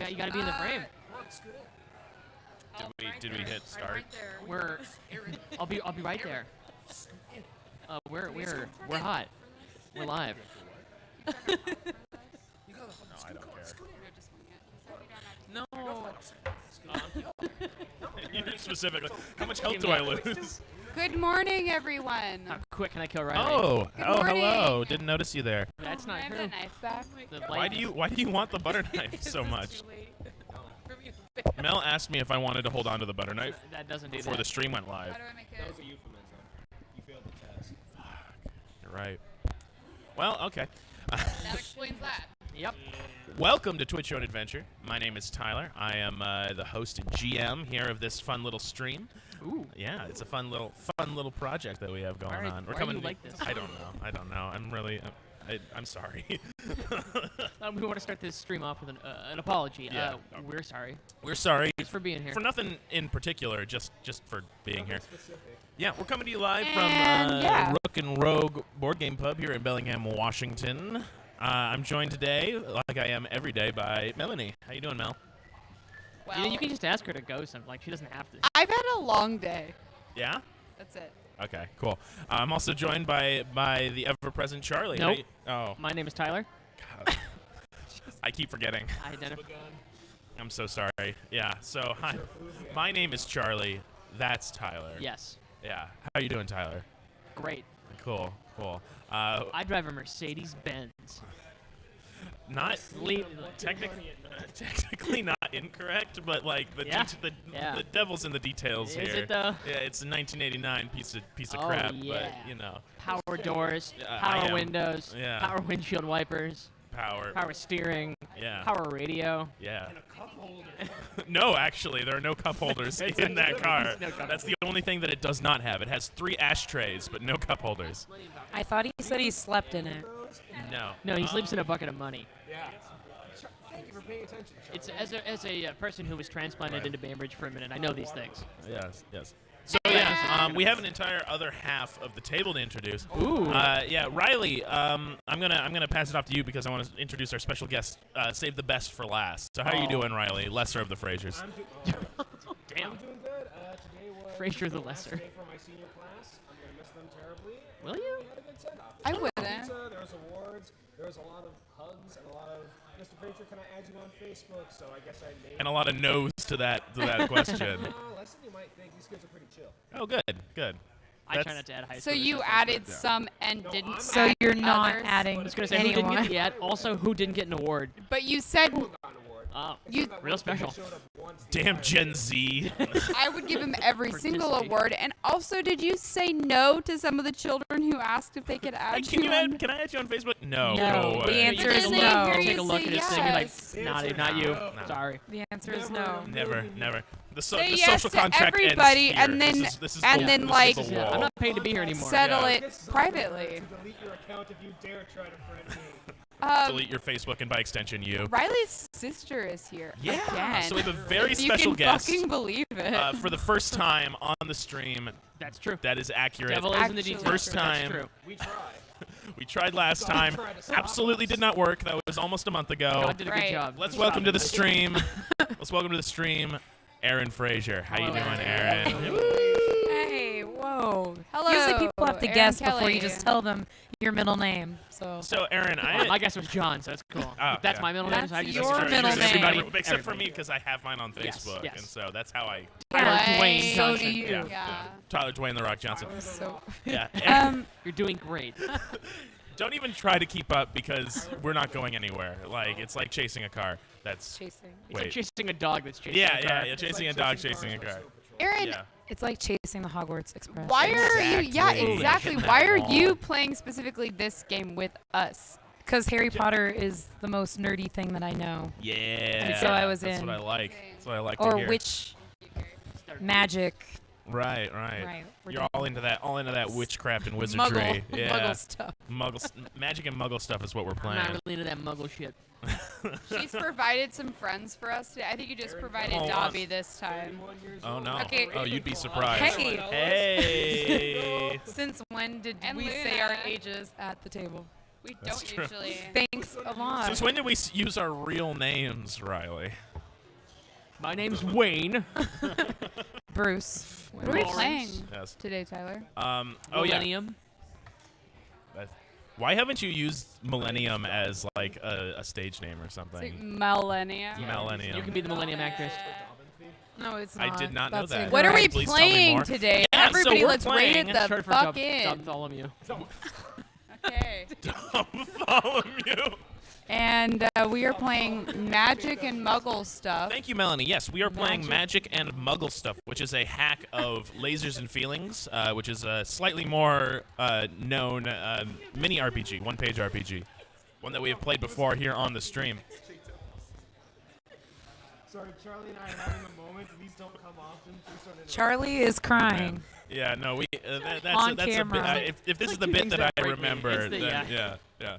You gotta be in the frame. Did we hit start? I'll be right there. We're hot. We're live. No, I don't care. No. You specifically. How much health do I lose? Good morning, everyone. How quick can I kill Riley? Oh, morning. hello. Didn't notice you there. That's not I have true. the knife back. Why do you want the butter knife so much? Mel asked me if I wanted to hold on to the butter knife That doesn't do before that. the stream went live. How do I make it? That was a euphemism. You failed the test. You're right. Well, okay. That explains that. Yep. Welcome to Twitch Your Own Adventure. My name is Tyler. I am the host and GM here of this fun little stream. Ooh. Yeah, it's a fun little project that we have going on. Why are you like this? I don't know. I'm really. I'm sorry. We want to start this stream off with an apology. Yeah. We're sorry. We're sorry Thanks for being here. for nothing in particular, just for being here. Yeah, we're coming to you live And, from yeah. Rook and Rogue Board Game Pub here in Bellingham, Washington. I'm joined today, like I am every day, by Melanie. How you doing, Mel? Well, You can just ask her to go something. Like, she doesn't have to. I've had a long day. Yeah? That's it. Okay, cool. I'm also joined by the ever-present Charlie. Nope. Oh, My name is Tyler. God. I keep forgetting. I identify. I'm so sorry. Yeah, so hi. My name is Charlie. That's Tyler. Yes. Yeah. How you doing, Tyler? Great. Cool. I drive a Mercedes-Benz. Not technically not incorrect, but like the Yeah. the devil's in the details Is here. it though? Yeah, it's a 1989 piece of Oh, crap, yeah. but you know, Power doors, I power am. windows, Yeah. power windshield wipers, power. power steering, Yeah. power radio. Yeah. No, actually, there are no cup holders in that car. No cup That's the only thing that it does not have. It has 3 ashtrays, but no cup holders. I thought he said he slept in it. No. No, he sleeps in a bucket of money. Yeah. Thank you for paying attention. It's as a person who was transplanted into Bainbridge for a minute, I know these things. Yes. So yeah, we have an entire other half of the table to introduce. Ooh. Yeah, Riley. I'm gonna pass it off to you because I want to introduce our special guest. Save the best for last. So how are you doing, Riley? Lesser of the Frasers. I'm Damn. doing good. Today was Fraser the last Lesser. day for my senior class. I'm going to miss them terribly. Will you? We had a good send-off. I There was wouldn't. pizza, there was awards, there was a lot of hugs, and a lot of, Mr. Fraser, can I add you on Facebook? So I guess I made... And a lot of no's to that question. less than you might think. These kids are pretty chill. Oh, good. I try not to add high So schoolers you on Facebook. added some and didn't. So add you're not others? adding I was gonna say who didn't anyone. get the ad. Also, who didn't get an award? But you said Got an award. Oh, you. real special. Showed up once the Damn entire Gen Z. I would give him every single Participate. award. And also, did you say no to some of the children who asked if they could Hey, add can you? you add? Can I add you on Facebook? No. No, Go the away. answer is Didn't no. I hear Take a you look say at his thing and yes? like, not you. No. Sorry. The answer is no. Never. The Say the yes social to contract ends everybody, here. and then- this is and the, then, this like- is the Yeah, wall. I'm not paid to be here anymore. Settle Yeah. it privately. To delete your account if you dare try to friend me. Delete your Facebook and by extension you. Riley's sister is here Yeah. again. So we have a very if special you can guest fucking believe it. for the first time on the stream. That's true. That is accurate. Devil is in the Actually. details. First time. That's true. We try. We tried last time. Absolutely did not work. That was almost a month ago. God did a good Right. job. Let's welcome to the stream. Aaron Frazier. How you Hello, doing, Aaron. Aaron? Hey, whoa. Hello, Usually people have to Aaron guess before Kelly. you just tell them your middle name. So So, Aaron, My guess was John, so that's cool. Oh, If that's yeah. my middle name. That's So I just your assume middle everybody- name. Everybody, except for everybody. me, because I have mine on Yes, Facebook, yes. and so that's how I. Tyler Right. Dwayne So Johnson. do you. Yeah. Tyler Dwayne the Rock Johnson. So Yeah. You're doing great. Don't even try to keep up because we're not going anywhere. Like it's like chasing a car. That's chasing. It's like wait. chasing a dog that's chasing Yeah, a car. chasing a dog, chasing a car. Aaron, Yeah. It's like chasing the Hogwarts Express. why are you? Yeah, Exactly. exactly. Hitting Why that are wall. you playing specifically this game with us? Because Harry Potter is the most nerdy thing that I know. Yeah. And so I was That's in. what I like. That's what I like Or to hear. witch magic. Right. Right. You're all into that witchcraft and wizardry. Muggle. Yeah. Muggle stuff. Magic and Muggle stuff is what we're I'm playing. not really into that muggle shit. She's provided some friends for us today. I think you just provided Oh, Dobby this time. Oh no. Okay. Oh, you'd be surprised. Hey. Hey. Since when did And we Luna. say our ages at the table? We That's don't true. usually. Thanks a lot. Since when did we use our real names, Riley? My name's Wayne. Bruce. What are we Lawrence. playing Yes. today, Tyler? Oh yeah. Millennium. Why haven't you used Millennium as like a stage name or It's like something? Millennia. Millennium. You can be the Millennium actress. No, it's I not. did not know That's that. What are we Please tell me playing more. today? Yeah, so Everybody, we're let's rate playing- it the Short for fuck Dub in. Bartholomew. Okay. Bartholomew. And we are playing Magic and Muggle stuff. Thank you, Melanie. Yes, we are playing Magic. Magic and Mugglestuff, which is a hack of Lasers and Feelings, which is a slightly more known mini RPG, one-page RPG, one that we have played before here on the stream. Sorry, Charlie and I are having a moment. These don't come often. Please don't interrupt. Charlie is crying. Yeah, no, we that's On a bit. camera. If this is the two bit things that I that break me. remember, It's the- then yeah. yeah.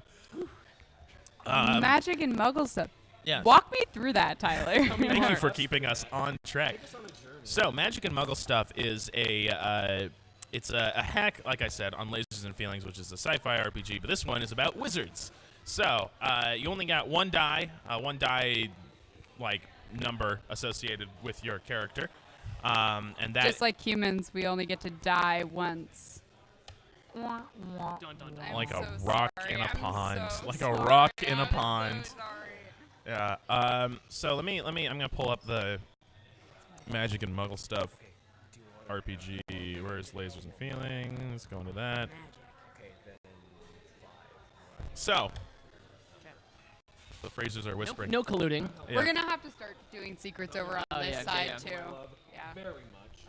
Magic and Muggle stuff. Yes. Walk me through that, Tyler. Thank you for keeping us on track. So, Magic and Mugglestuff is it's a hack, like I said, on Lasers and Feelings, which is a sci-fi RPG, but this one is about wizards. So, you only got one die like number associated with your character, and that Just like humans, we only get to die once. Dun, dun, dun. I'm like a so rock sorry. in a I'm pond, so like sorry. a rock in a I'm so pond. sorry. Yeah. So let me. I'm gonna pull up the Magic and Mugglestuff RPG. Where's Lasers and Feelings? Go into that. So the phrases are whispering. No colluding. Yeah. We're gonna have to start doing secrets over on Oh, this yeah, okay, side yeah. too. Love Yeah. very much.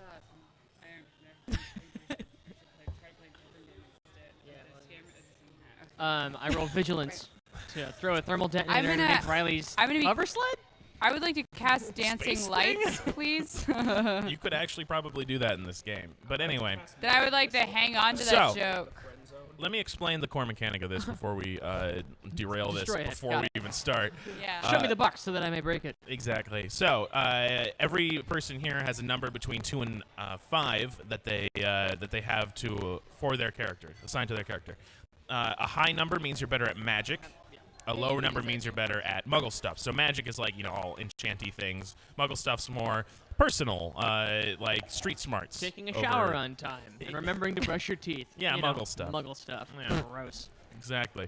I rolled vigilance to throw a thermal detonator I'm gonna- against Riley's I'm gonna be- hover sled. I would like to cast dancing Space lights, please. You could actually probably do that in this game. But anyway, Then I would like to hang on to that So- joke. let me explain the core mechanic of this before we derail this, Destroy it. before Got we it. even start. Yeah. Show me the box so that I may break it. Exactly. So every person here has a number between 2 and 5 that they have for their character, assigned to their character. A high number means you're better at magic. A lower number means you're better at Muggle stuff. So magic is like all enchanty things. Muggle stuff's more personal, like street smarts. Taking a over- shower on time and remembering to brush your teeth. Yeah, You know, Muggle stuff. Muggle stuff. Yeah. Gross. Exactly.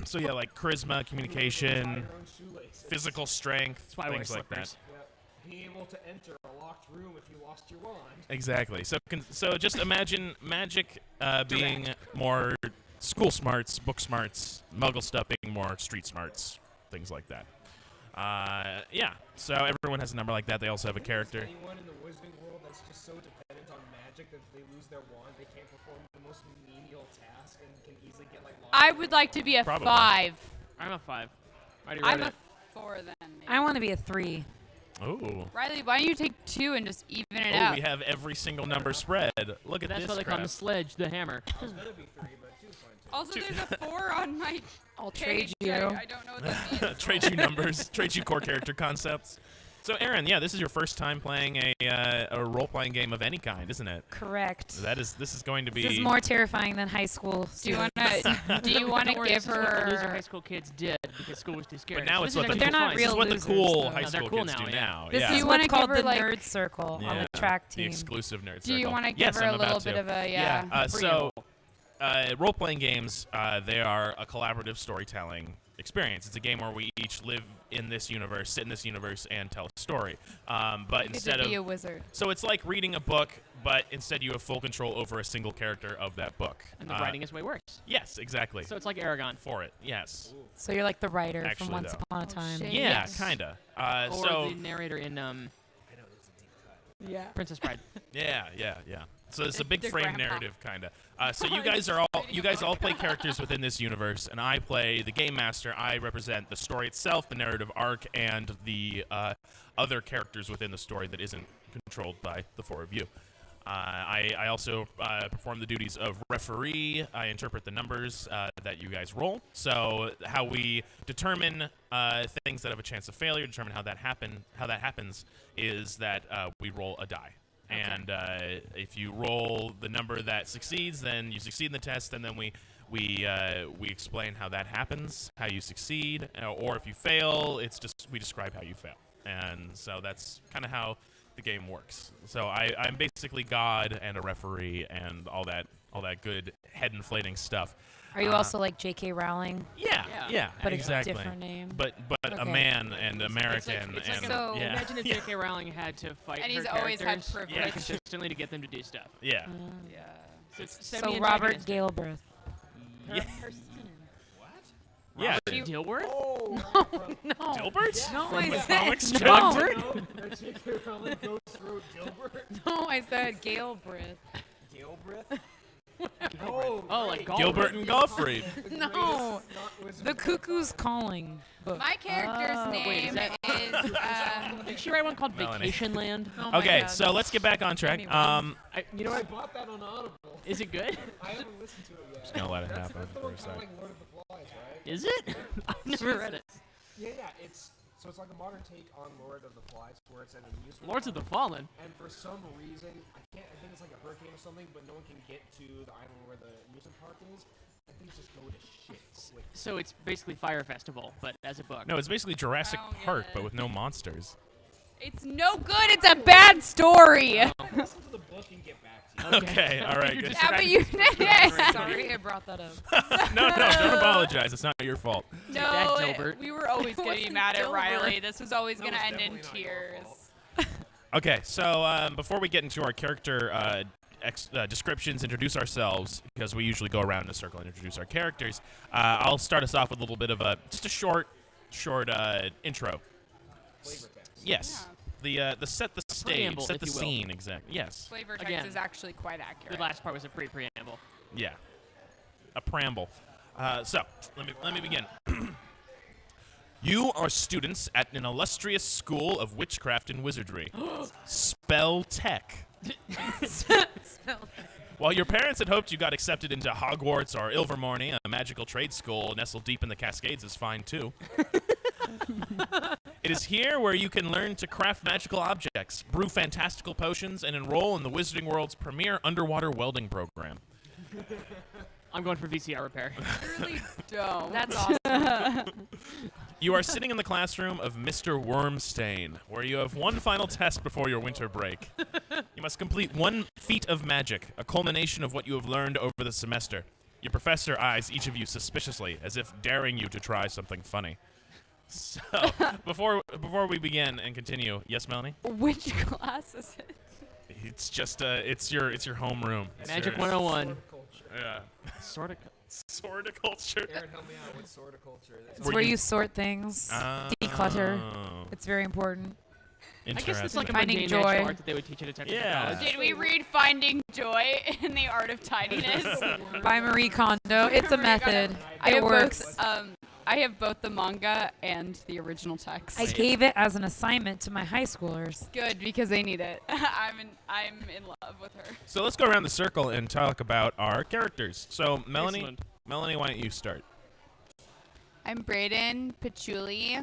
So yeah, like charisma, communication, Your own shoelaces. physical strength, That's why I wear things like that. slippers. Yep. Being able to enter a locked room if you lost your wand. Exactly. So just imagine magic being more school smarts, book smarts, Muggle stuff being more street smarts, things like that. Yeah. So everyone has a number like that. They also have a character. Anyone in the wizarding world that's just so dependent on magic that if they lose their wand, they can't perform the most menial task and can easily get like locked I in. would like to be a Probably. 5. I'm a 5. I already I'm wrote a it. 4 then. maybe. I want to be a 3. Ooh. Riley, why don't you take 2 and just even it Oh, out? we have every single number spread. Look at That's this why they call crap. him Sledge the Hammer. I was gonna be 3, but 2 is fine too. Also, there's a 4 on my I'll page. trade you. I don't know what that means. Trade you numbers, trade you core character concepts. So, Aaron, yeah, this is your first time playing a role-playing game of any kind, isn't it? Correct. This is going to be. This is more terrifying than high school. Do you students. wanna? Do you wanna Don't worry, give this is what the loser high her? school kids did because school was too scary. But now So it's this what is the actually they're not fun. this is real what the losers, cool though. high No, they're school cool kids now, do yeah. now. This yeah. Do is you wanna what's called give her, the like- nerd circle on the track the team. exclusive nerd Do you circle. want to give Yes, her I'm a little about bit to. of a So role-playing games, they are a collaborative storytelling experience. It's a game where we each live in this universe, sit in this universe, and tell a story. But Good instead to be a of wizard. so it's like reading a book, but instead you have full control over a single character of that book. And the writing is way worse. Yes, exactly. So it's like Aragon. For it, yes. So you're like the writer Actually, from Once though. Upon a Time. shit. Yeah, Yes. kinda. Or So the narrator in Yeah. Princess Bride. yeah. So it's a big The frame grandpa. narrative, kinda. So you guys all play characters within this universe, and I play the game master. I represent the story itself, the narrative arc, and the other characters within the story that isn't controlled by the four of you. I also perform the duties of referee. I interpret the numbers that you guys roll. So how we determine things that have a chance of failure, determine how that happens, is that we roll a die. And if you roll the number that succeeds, then you succeed in the test, and then we explain how that happens, how you succeed, or if you fail, we describe how you fail. and so that's kind of how the game works. So I'm basically God and a referee and all that good head-inflating stuff. Are you also like J.K. Rowling? Yeah, But exactly. a different name. But a Okay. man and American It's like and So- yeah. Imagine if J.K. Rowling had to fight And her he's always had characters privilege. consistently to get them to do stuff. yeah. Yeah. So it's So Robert semi-antagonistic. Galbraith. Yeah. Her son. Yeah. Robert Dilworth? No. Dilbert? No, From I the said comic strip? no. That J.K. Rowling goes through Gilbert. No, I said Galbraith. Gilbreth? Oh, like right. Gilbert and Gottfried. No. Not The Cuckoo's Calling book. My character's wait, is name is Did she write one called Melanie. Vacation Land? Oh my Okay, God. so let's get back on track. Anyway. You know I what? bought that on Audible. Is it good? I haven't listened to it yet. Just gonna let it happen That's the for one a kind of sec. like Lord of the Flies, right? Is it? I've never read it. Yeah. It's like a modern take on Lord of the Flies, where it's an amusement Lords of the park, Fallen. and for some reason, I think it's like a hurricane or something, but no one can get to the island where the amusement park is, and things just go to shit quick. So it's basically Fire Festival, but as a book. No, it's basically Jurassic I don't get Park, it. but with no monsters. It's no good. It's a bad story. Listen to the book and get back to you. Okay, all right, You're good. just Yeah, but you Sorry, I brought that up. No, don't apologize. It's not your fault. No, Gilbert. we were always going to be Wasn't mad at Gilbert. Riley. This was always That going to was end in definitely not your tears. fault. Okay, so before we get into our character descriptions, introduce ourselves, because we usually go around in a circle and introduce our characters, I'll start us off with a little bit of just a short intro. Flavor text. Yes. The set the stage, Preamble, set if the you will. scene, exactly. Yes. Flavor text Again. is actually quite accurate. The last part was a pre-preamble. Yeah. A preamble. So, let me begin. You are students at an illustrious school of witchcraft and wizardry. Spell Tech. While your parents had hoped you got accepted into Hogwarts or Ilvermorny, a magical trade school nestled deep in the Cascades is fine too. It is here where you can learn to craft magical objects, brew fantastical potions, and enroll in the Wizarding World's premier underwater welding program. I'm going for VCR repair. Really don't. That's awesome. You are sitting in the classroom of Mr. Wormstain, where you have one final test before your winter break. You must complete one feat of magic, a culmination of what you have learned over the semester. Your professor eyes each of you suspiciously, as if daring you to try something funny. So, before we begin and continue, yes, Melanie? Which class is it? It's just it's your homeroom. It's Magic your- 101. Horticulture. Yeah. Sort of. Sorticulture. Aaron, help me out with sorticulture. It's where you sort things, declutter. Oh, It's very important. I guess interesting. it's like a Finding mundane joy. martial art that they would teach at a technical Yeah. college. Did we read Finding Joy in the Art of Tidiness? By Marie Kondo. It's a method. It works. I have both the manga and the original text. I gave it as an assignment to my high schoolers. Good, because they need it. I'm in love with her. So let's go around the circle and talk about our characters. So Melanie, Excellent. Melanie, why don't you start? I'm Brayden Patchouli.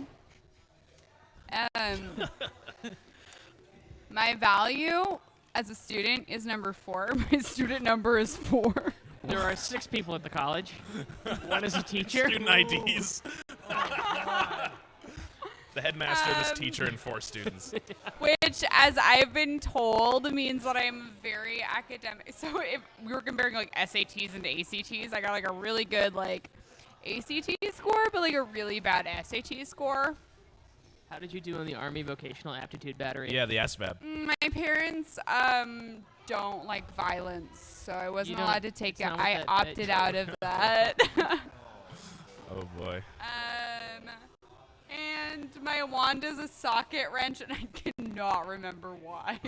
My value as a student is number 4. My student number is 4. There are 6 people at the college. One is a teacher. Student IDs. The headmaster, this teacher, and 4 students. Which, as I've been told, means that I'm very academic. So if we were comparing like SATs and ACTs, I got like a really good like ACT score, but like a really bad SAT score. How did you do on the Army Vocational Aptitude Battery? Yeah, the SVAB. My parents don't like violence, so I wasn't don't- allowed to take it. that's not what I that- opted out of that. Oh boy. And my wand is a socket wrench, and I cannot remember why.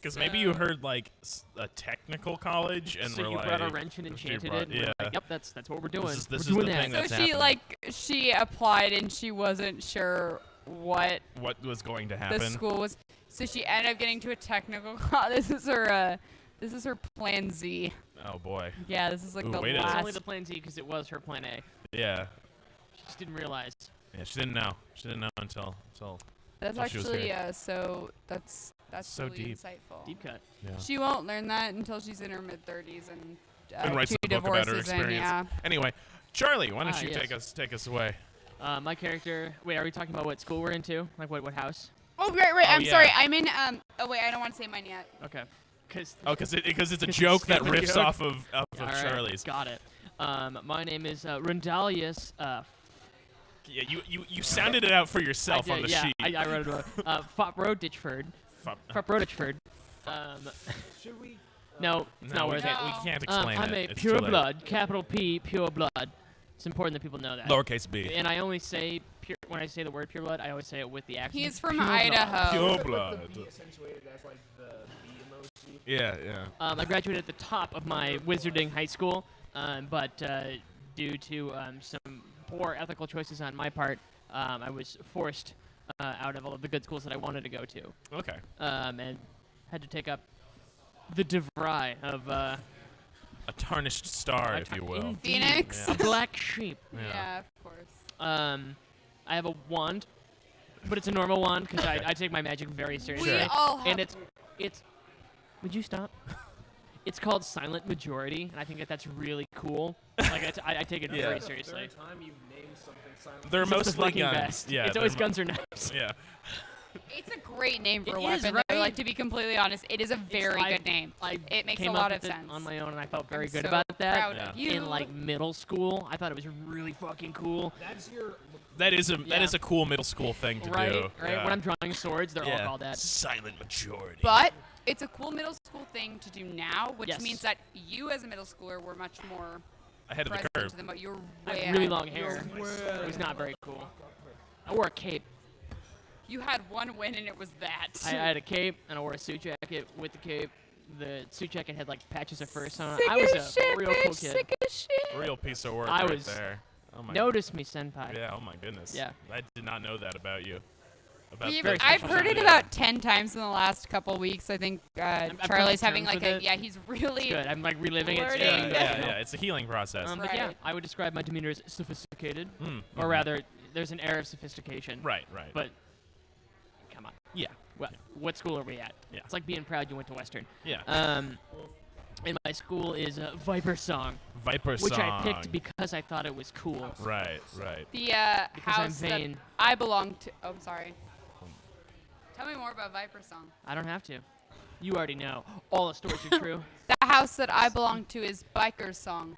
Because maybe you heard like a technical college, and So we're you like, brought a wrench and enchanted it. And yeah. we're like, yep, that's what we're doing. This We're is doing the that. thing So that's she happening. she applied, and she wasn't sure what What was going to the happen? school was. So she ended up getting to a technical college. This is her plan Z. Oh boy. Yeah, this is like Ooh, the wait a It was minute. last. only the plan Z because it was her plan A. Yeah. She just didn't realize. Yeah. She didn't know. She didn't know until. That's Oh, she was actually here. so that's So really deep. insightful. Deep cut. Yeah. She won't learn that until she's in her mid-30s and And writes 2 a book about her divorces in, experience. yeah. Anyway, Charlie, why don't you yes. take us away? My character. Wait, are we talking about what school we're into? Like what house? Oh, right. Oh, I'm yeah. sorry. I'm in. Oh, wait. I don't want to say mine yet. Okay. Because Because it's a it's a joke that stupid riffs joke? off of All right, Charlie's. got it. My name is Rundalius. Yeah, you sounded it out for yourself on the sheet. I wrote it down. Fop Ditchford. Should we? No, it's No, not we worth can't, it. we can't explain I'm it. a It's pure too late. blood, capital P, pure blood. It's important that people know that. Lowercase b. And I only say pure when I say the word pure blood. I always say it with the accent. He's from Pure blood. Idaho. Pure Put blood. the B accentuated as like the B emoji. Yeah. I graduated at the top of my wizarding high school, but due to some poor ethical choices on my part, I was forced out of all of the good schools that I wanted to go to, Okay. and had to take up the DeVry of A tarnished star, if you will. Indeed. Phoenix. a black sheep. Yeah, of course. I have a wand, but it's a normal wand because I take my magic very seriously. We all have. And it's. Would you stop? It's called Silent Majority, and I think that's really cool. Like I take it Yeah. very The seriously. third time you've named something silent. They're It's the mostly fucking guns. best. Yeah. It's they're always mo- guns or knives. Yeah. It's a great name for It a is, weapon. right? Though, like to be completely honest, it is a very I- good name. I It makes a came lot up of with it sense. on my own, and I felt very I'm good so about that. proud Yeah. of you. In like middle school, I thought it was really fucking cool. That's your. That is Yeah. a cool middle school thing to Right, do. right. Yeah. When I'm drawing swords, they're all Yeah. called that. Silent majority. But it's a cool middle school thing to do now, which Yes. means that you, as a middle schooler, were much more Ahead of the present curve. to them. But you're I way had really ahead. long hair. It was not very cool. I wore a cape. You had one win, and it was that. I had a cape, and I wore a suit jacket with the cape. The suit jacket had like patches of fur on it. Sick I was as a shit, real bitch, cool kid. Sick as shit. Real piece of work I right was- there. Oh my. Notice me, senpai. Yeah. Oh my goodness. Yeah. I did not know that about you. About very I've special heard it someday. about 10 times in the last couple weeks. I think come to Charlie's having terms like with a it. yeah. He's really It's good. I'm like reliving it. Learning. It's Yeah, getting yeah, better. yeah. It's a healing process. But yeah, Right. I would describe my demeanor as sophisticated, Mm, or mhm. rather, there's an air of sophistication. Right. But come on. Yeah. What school are we at? Yeah. It's like being proud you went to Western. Yeah. And my school is Viper Song, Viper which song. I picked because I thought it was cool. Right. Right. the Because house I'm that vain. I belong to. Oh, I'm sorry. Tell me more about Viper Song. I don't have to. You already know. All the stories are true. The house that I belong to is Biker Song.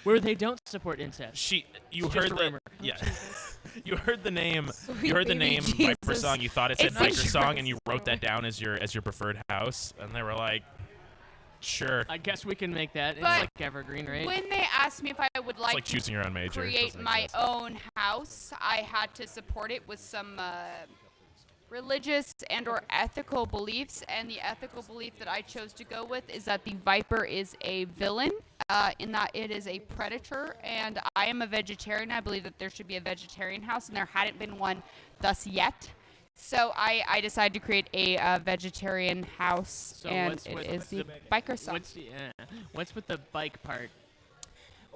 Where they don't support incest. You It's heard just a the rumor. yeah. You heard the name. Sweet You heard the baby name Viper Jesus. song. You thought it said It's Viper like- song, and you wrote that down as your preferred house. And they were like, "Sure." I guess we can make that. It's But like evergreen, right? When they asked me if I would It's like, like to choosing your own major. It create doesn't my exist. own house, I had to support it with some religious and or ethical beliefs, and the ethical belief that I chose to go with is that the Viper is a villain, in that it is a predator, and I am a vegetarian. I believe that there should be a vegetarian house, and there hadn't been one thus yet. So I decided to create a vegetarian house, So and what's it with is the the- Biker song. What's with the bike part?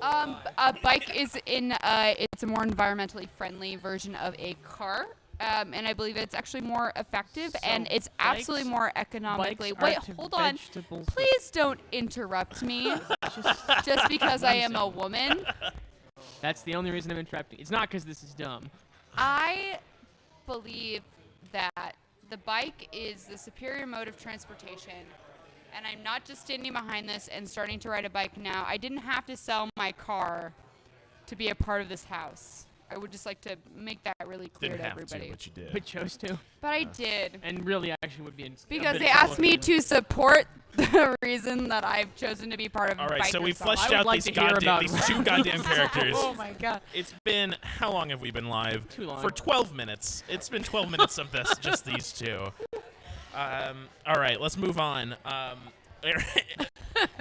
A bike is it's a more environmentally friendly version of a car. And I believe it's actually more effective, So and it's absolutely bikes- more economically. Bikes are Wait, to hold on. vegetables. Please don't interrupt me just because I am a woman. That's the only reason I'm interrupting. It's not because this is dumb. I believe that the bike is the superior mode of transportation. And I'm not just standing behind this and starting to ride a bike now. I didn't have to sell my car to be a part of this house. I would just like to make that really clear Didn't to have everybody. to, but you did. But chose to, But I did. and really actually would be in. Because a bit they of trouble asked me if you to support the reason that I've chosen to be part of All right, so Biker we Song. fleshed I would out like these to hear about these two goddamn characters. Oh my god. It's been how long have we been live? Too long. For 12 minutes. It's been 12 minutes of this, just these two. All right, let's move on.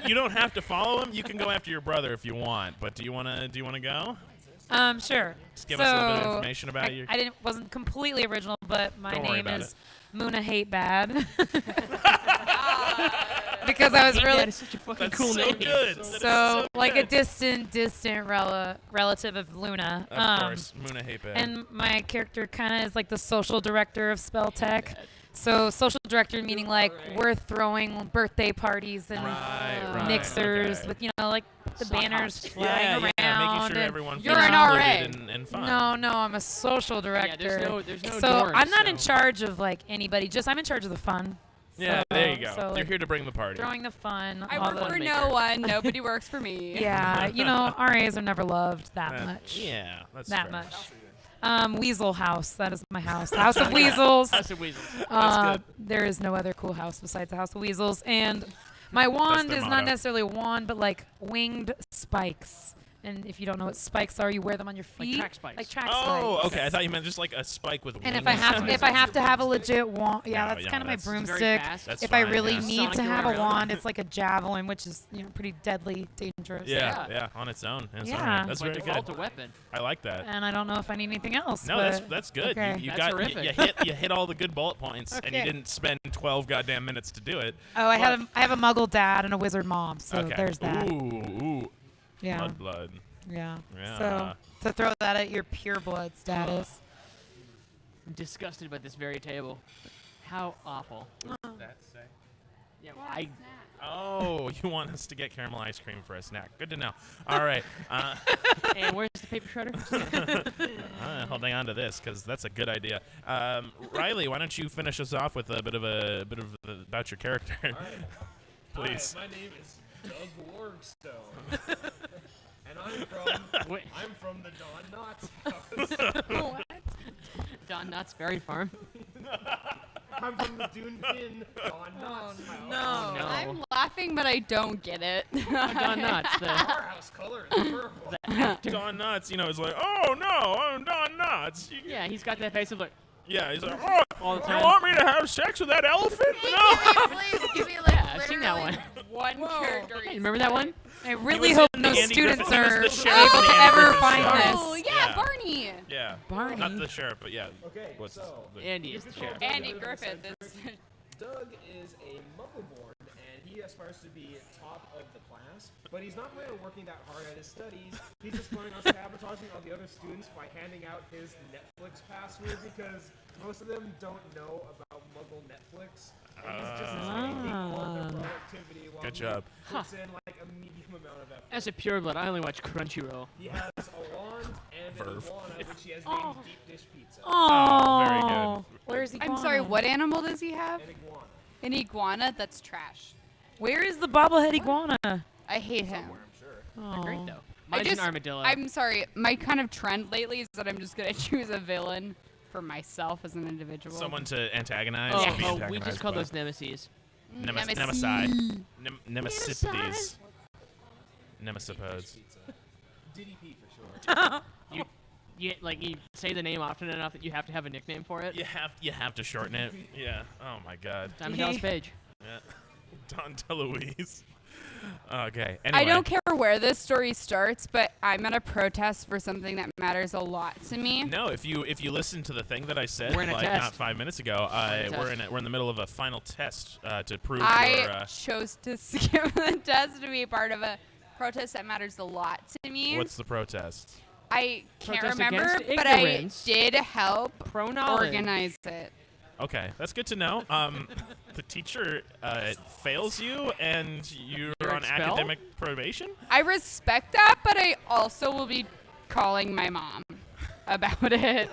You don't have to follow him. You can go after your brother if you want. But do you wanna go? Sure. Just give us a little bit of So, information about you. I wasn't completely original, but my Don't worry name about is Muna Hate Bad. Because I was Hey, really Dad, it's such a fucking That's cool so name. good. That is so like a good. distant relative of Luna. Of course, Muna hate bad. And my character kind of is like the social director of Spell Tech. So social director meaning like we're throwing birthday parties and Right, mixers okay. with like the Sock banners hops. flying yeah, around. making sure and everyone You're feels an included RA. and fun. No, I'm a social director. there's no so dorms, I'm not in so- charge of like anybody. Just I'm in charge of the fun. Yeah, So- there you go. So, You're like, here to bring the party. throwing the fun. I all work the- for maker. no one. Nobody works for me. Yeah, RAs are never loved that Uh, much. Yeah, that's That fair. much. Weasel House. That is my house. The House of Weasels. House of Weasels. That's good. There is no other cool house besides the House of Weasels. And my wand their is motto. not necessarily a wand, but like winged spikes. And if you don't know what spikes are, you wear them on your Like feet. track spikes. Like track Oh, spikes. okay. I thought you meant just like a spike with And wings. if I have to have a legit wand, yeah, No, that's yeah, kind of my that's- Very broomstick. fast. That's If I fine, really yeah. need Sonic to have a around. wand, it's like a javelin, which is pretty deadly, dangerous. Yeah, on its own. That's Yeah. all right. That's It's my very default good. weapon. I like that. And I don't know if I need anything else. No, but that's good. Okay. You That's got horrific. you hit all the good bullet points, and you Okay. didn't spend 12 goddamn minutes to do it. Oh, I have a Muggle dad and a wizard mom, so Okay. there's that. Ooh, Yeah, blood. yeah. Yeah. So to throw that at your pure blood status. I'm disgusted by this very table. How awful. That say? Yeah, Oh, you want us to get caramel ice cream for a snack? Good to know. All right, and where's the paper shredder? holding on to this because that's a good idea. Riley, why don't you finish us off with a bit of about your character, please? Hi, my name is Doug Wargstone. And I'm from the Don Knotts house. Don Knotts Berry Farm. I'm from the Dune Pin Don Knotts house. Oh, no. I'm laughing, but I don't get it. Don Knotts. Our house color is purple. Don Knotts, is like, oh no, I'm Don Knotts. Yeah, he's got that face of like, Yeah, he's like, oh, all the you time. want me to have sex with that elephant? No. Give me like Yeah, I've seen that one. one character. Hey, you remember that one? I really was hope in no the Andy students Griffith- he are was the able sheriff in to the Andy ever Griffith find show. this. Oh yeah, Yeah. Barney. Yeah. Barney. Not the sheriff, but yeah. Okay, What's so Andy is the sheriff. Andy Griffith is. Doug is a Muggleborn, and he aspires to be top of the class, but he's not planning on working that hard at his studies. He's just planning on sabotaging all the other students by handing out his Netflix password because most of them don't know about Muggle Netflix. And he's just taking all their productivity while Good he job. puts in like a medium amount of effort. As a pureblood, I only watch Crunchyroll. He has a wand and an Verve. iguana, which he has named Deep Dish Pizza. Oh, very good. Where's he? I'm sorry. What animal does he have? An iguana. An iguana. That's trash. Where is the bobblehead iguana? I hate him. Somewhere, I'm sure. Oh. Great though. I Mine's just- an armadillo. I'm sorry. My kind of trend lately is that I'm just gonna choose a villain for myself as an individual. Someone to antagonize. oh, to be we antagonized just call by. those nemesis. Nemeside. Nemesipides. Nemesipodes. DDP for sure. You say the name often enough that you have to have a nickname for it. You have to shorten it. Yeah. Oh my God. Diamond Dallas Page. Yeah. Don DeLuise. Okay. Anyway. I don't care where this story starts, but I'm at a protest for something that matters a lot to me. No, if you listen to the thing that I said We're in a like test. not 5 minutes ago, we're in the middle of a final test to prove I your. chose to skip the test to be part of a protest that matters a lot to me. What's the protest? I can't Protest remember, against but I ignorance. did help Pro knowledge. organize it. Okay, that's good to know. The teacher fails you, and you're You're on expelled? academic probation. I respect that, but I also will be calling my mom about it.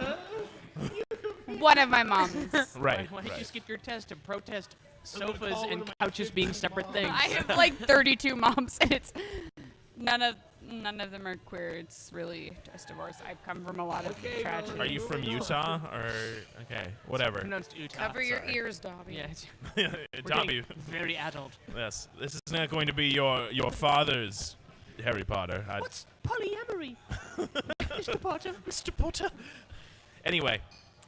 One of my moms. Right. Why did you skip your test to protest sofas and couches being separate things? I have like 32 moms, and it's none of them are queer. It's really just divorce. I've come from a lot of tragedy. Are you from Utah or okay, whatever. Pronounced Utah. Cover your sorry. ears, Dobby. Yeah, it's, Dobby, very adult. yes, this is not going to be your father's Harry Potter. What's polyamory, Mr. Potter? Mr. Potter? Anyway,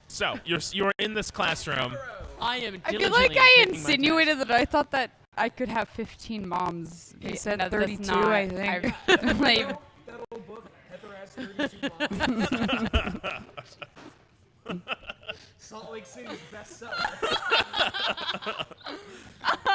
so you're in this classroom. I am. I feel diligently like I taking my insinuated that I thought that I could have 15 moms. You said No, that's 32, not. I think. Like, That old book, Heather has 32 moms. Salt Lake City's bestseller.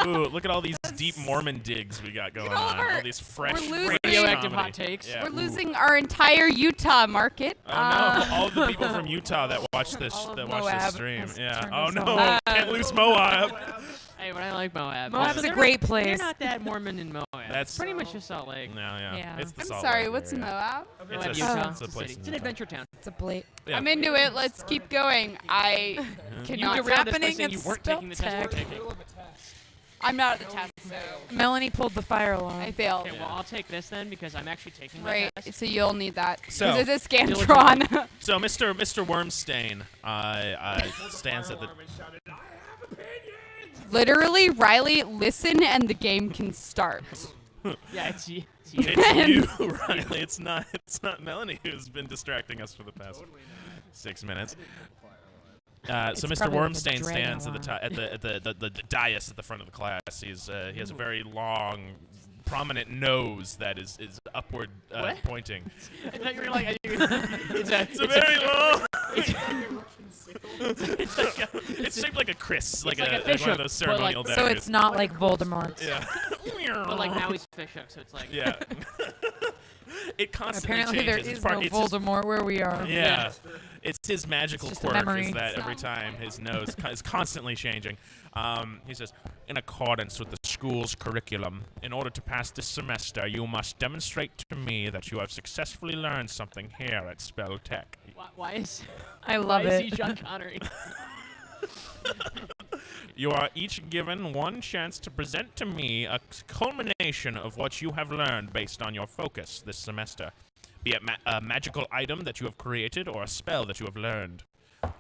Ooh, look at all these deep Mormon digs we got going on. All these fresh, we're losing- fresh Radioactive comedy. hot takes. Yeah, we're ooh. losing our entire Utah market. Oh no! All the people from Utah that watch this All of that watch Moab this stream. has Yeah. turned Oh us no! off. Can't lose Moab. Hey, but I like Moab. Moab's a They're great not- place. They're not that Mormon in Moab. That's- pretty much just Salt Lake. No, yeah. Yeah. It's the I'm Salt sorry, Lake what's area. Moab? Moab, It's a- Utah. it's a It's place city. in It's an Utah. adventure town. It's a plate. Yeah. I'm into it. Let's keep going. I You cannot. derailed us by happening saying you at weren't taking the test. Spell we're taking. Middle of a test. I'm not at the test, so Melanie pulled the fire alarm. I failed. Okay, well, I'll take this then because I'm actually taking my Right, test. so you'll need that. So- Because it's a Scantron. So Mr. Wormstain stands at the. Alarm and shouted, I have opinions! Literally, Riley, listen and the game can start. Yeah, it's you. It's you, Riley. It's not Melanie who's been distracting us for the past 6 minutes. So It's Mr. probably like a Wormstain dragon stands at the alarm. the dais at the front of the class. He has a very long, prominent nose that is upward What? pointing. I thought you were like, it's a very long. it's like a, It's shaped like a Chris, like, like a one fish of hook, those but like- ceremonial So daggers. it's not like Voldemort. Yeah. but like now he's fish hook, so it's like Yeah. It constantly Apparently there changes. is It's part, no it's his- Voldemort where we are. yeah. It's his magical It's just a quirk memory. is that It's every not time his nose is constantly changing. He says, in accordance with the school's curriculum, in order to pass this semester, you must demonstrate to me that you have successfully learned something here at Spell Tech. why is I love why is it. he Sean Connery? You are each given one chance to present to me a culmination of what you have learned based on your focus this semester, be it a magical item that you have created or a spell that you have learned.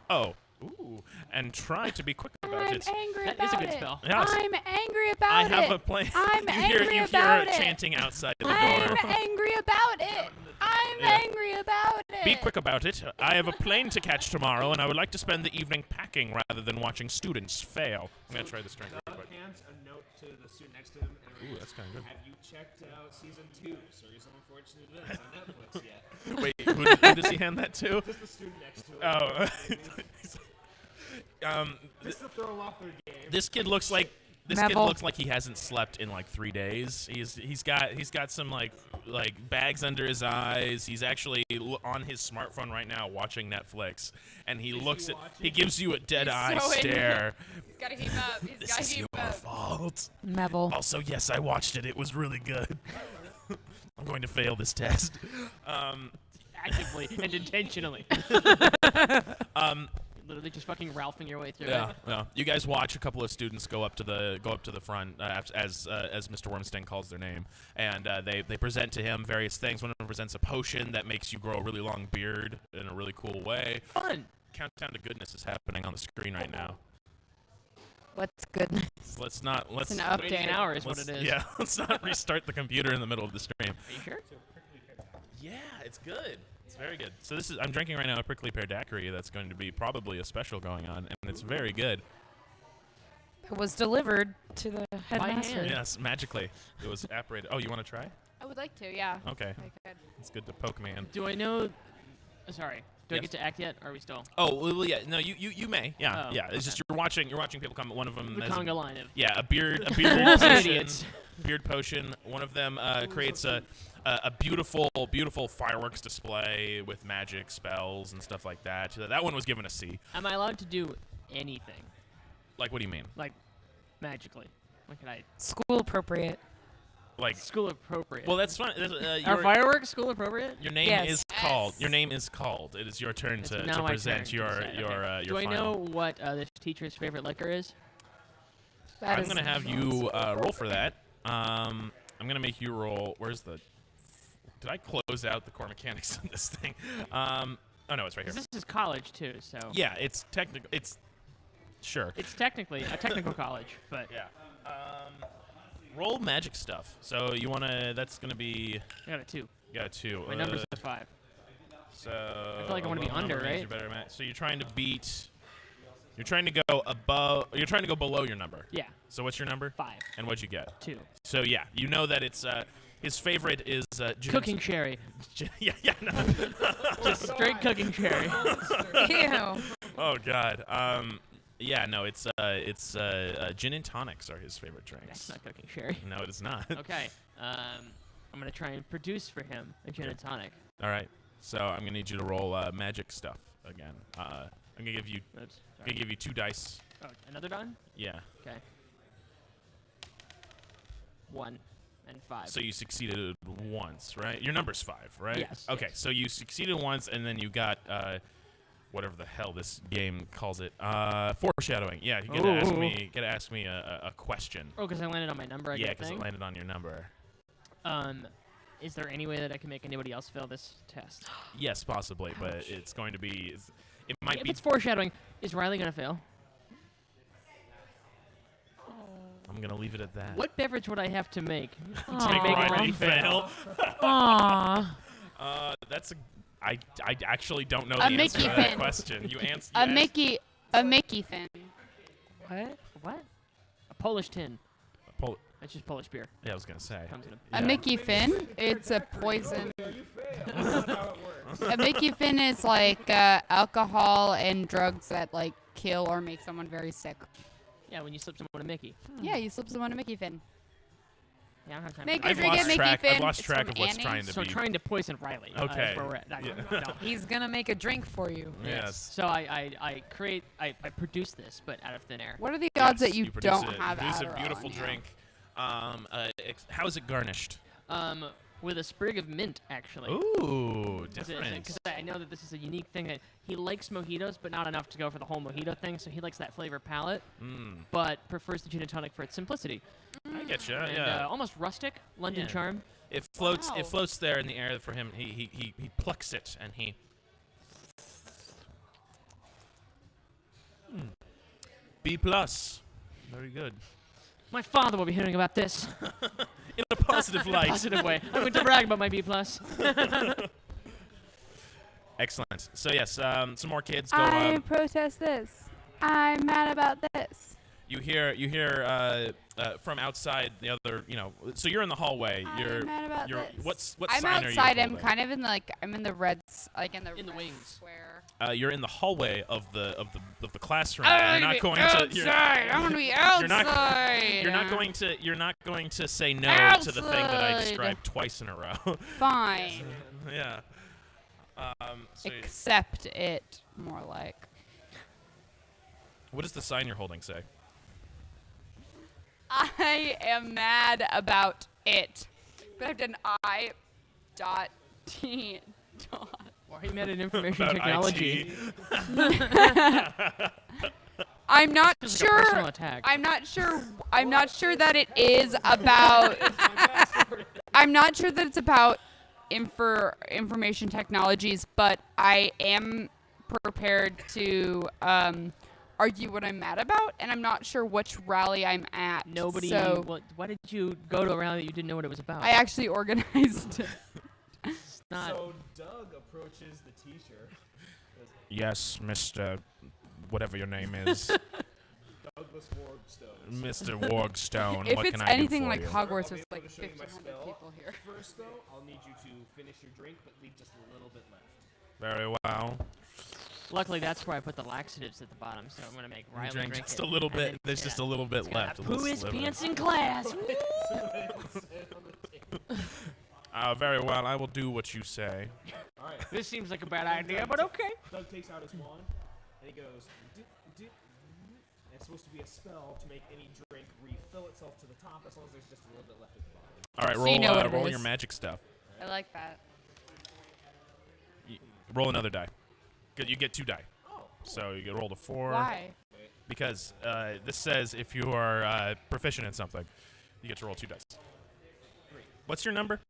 Oh, ooh, and try to be quick about I'm it. angry That about is a good it. spell. Yes. I'm angry about I it. have a plan. I'm you angry hear about it. chanting outside the I'm door. angry about it. I'm Yeah. angry about it. Be quick about it. I have a plane to catch tomorrow, and I would like to spend the evening packing rather than watching students fail. I'm gonna try this drink real Doug quick. hands a note to the student next to him. And Ooh, that's kinda good. Have you checked out season 2, Series of Unfortunate Events on Netflix yet? Wait, who does he hand that to? Just the student next to him. Oh. Just to throw him off their game. This kid looks like kid Neville. looks like he hasn't slept in like 3 days. He's got some like bags under his eyes. He's actually on his smartphone right now watching Netflix, and he looks at he gives you a dead eye so into stare. He's gotta heat up. He's This gotta is heat your up. fault. Neville. Also, yes, I watched it. It was really good. I'm going to fail this test. Actively and intentionally. Literally just fucking Ralphing your way through Yeah, it. yeah. You guys watch a couple of students go up to the front as Mr. Wormstain calls their name, and they present to him various things. One of them presents a potion that makes you grow a really long beard in a really cool way. Fun. Countdown to goodness is happening on the screen right now. What's goodness? Let's not It's an Waiting an update. hour is what it is. Yeah, let's not restart the computer in the middle of the stream. Are you sure? Yeah, it's good. It's very good. So I'm drinking right now a prickly pear daiquiri that's going to be probably a special going on, and it's very good. It was delivered to the headmaster. hand. Yes, magically. It was apparated. Oh, you want to try? I would like to, yeah. Okay. I could. It's good to poke man. Do I know? Sorry. Do I Yes. get to act yet? Or are we still? Oh, well, yeah. No, you may. Yeah, Oh, yeah. It's just you're watching people come. One of them The has conga line of. yeah, a beard Walls of potion. idiots. Beard potion. One of them creates a beautiful fireworks display with magic spells and stuff like that. That one was given a C. Am I allowed to do anything? Like, what do you mean? Like, magically? What can I? School appropriate. Like, School appropriate. well, that's fine. Are fireworks school appropriate? Your name Yes. is called. Your name is called. It is your turn It's to now my present turn to your decide. Okay. Do I final. know what this teacher's favorite liquor is? That I'm is gonna have you roll for that. I'm gonna make you roll. Where's the? Did I close out the core mechanics of this thing? Oh no, it's right 'Cause here. this is college too, so. Yeah, it's technical. It's sure. It's technically a technical college, but Yeah. Roll magic stuff. So you wanna? That's gonna be. I got a 2. You got a 2. My number's a 5. So I feel like I wanna be low under, number means right? you're better at- So you're trying to beat. You're trying to go above. You're trying to go below your number. Yeah, So what's your number? 5, And what'd you get? 2. So yeah, you know that it's his favorite is gin- Cooking sherry. yeah, no. Just straight cooking sherry. Ew. Oh God. Yeah, no, it's gin and tonics are his favorite That's drinks. not cooking sherry. No, it is not. Okay. I'm gonna try and produce for him a gin and tonic. All right. So I'm gonna need you to roll magic stuff again. I'm gonna give you Oops. I'm gonna give you 2 dice. Oh, another done? Yeah. Okay. 1 and 5. So you succeeded once, right? Your number's 5, right? Yes, Okay, yes. so you succeeded once, and then you got whatever the hell this game calls it, foreshadowing. Yeah, you gotta ask me a question. Oh, because I landed on my number. Yeah, because it landed on your number. Is there any way that I can make anybody else fail this test? Yes, possibly, but it's going to be. It might If be. it's foreshadowing, is Riley gonna fail? I'm gonna leave it at that. What beverage would I have to make To make Riley fail. Aww. That's a. I actually don't know A the answer Mickey to that fin. question. You answer. A Mickey fin. What? A Polish tin. Pol- That's just Polish beer. yeah, I was gonna say. Comes in A Mickey fin. It's a poison. A Mickey fin is like alcohol and drugs that like kill or make someone very sick. Yeah, when you slip someone a Mickey. Yeah, you slip someone a Mickey fin. Yeah, I don't have time. Make for it I've that. drink lost Mickey track. fin. I've lost It's track from of what's Annie. trying to So be. trying to poison Riley. Okay. Is where we're at. No. He's gonna make a drink for you. Yes. So I produce this, but out of thin air. What are the odds that Yes, you produce don't it. have Produce Adderall a beautiful in you? drink. How is it garnished? With a sprig of mint, actually. Ooh, different. Because I know that this is a unique thing that he likes mojitos, but not enough to go for the whole mojito thing. So he likes that flavor palette, but prefers the gin and tonic for its simplicity. I get you. And, Yeah. almost rustic, London Yeah. charm. It floats. Wow. It floats there in the air for him. He plucks it and he. B plus. Very good. My father will be hearing about this In a positive in a light. positive way. I'm going to brag about my B plus. Excellent. So yes, some more kids go. I protest this. I'm mad about this. You hear from outside the other. So you're in the hallway. I'm mad about this. What I'm sign outside. are you I'm holding? kind of in I'm in the reds, like in the In the red wings. square. You're in the hallway of the classroom. I You're want not to be going to. outside. I want to be outside. You're not going to say no to the thing that I Outside. described twice in a row. Fine. Yeah. So Accept it, more like. what does the sign you're holding say? I am mad about it. But I've done I.T. Why are you mad at information About technology? IT. I'm not This is like a personal sure. attack. I'm not sure. I'm not sure that it is about. I'm not sure that it's about information technologies, but I am prepared to argue what I'm mad about, and I'm not sure which rally I'm at. Nobody. So Why did you go to a rally that you didn't know what it was about? I actually organized. It's not. So Doug approaches the teacher. Yes, Mr. Whatever your name is, Douglas Wargstone. Mr. Wargstone. If what it's can I anything do for like you? Hogwarts, I'll there's be able like to show you my 1,500 spell. people here. First, though, I'll need you to finish your drink, but leave just a little bit left. Very well. Luckily, that's where I put the laxatives at the bottom, so I'm gonna make You Riley drink drink just it. a little And bit. then- There's yeah. just a little bit left. a Poo little his sliver. pants in class. Very well. I will do what you say. All right. This seems like a bad idea, but okay. Doug takes out his wand, and he goes, "Dip." And it's supposed to be a spell to make any drink refill itself to the top, as long as there's just a little bit left at the bottom. All right, So you know what it roll is. your magic stuff. I like that. Roll another die. Good, you get 2 die. Oh, cool. So you get roll a 4. Why? Because this says if you are proficient in something, you get to roll 2 dice. What's your number? 2.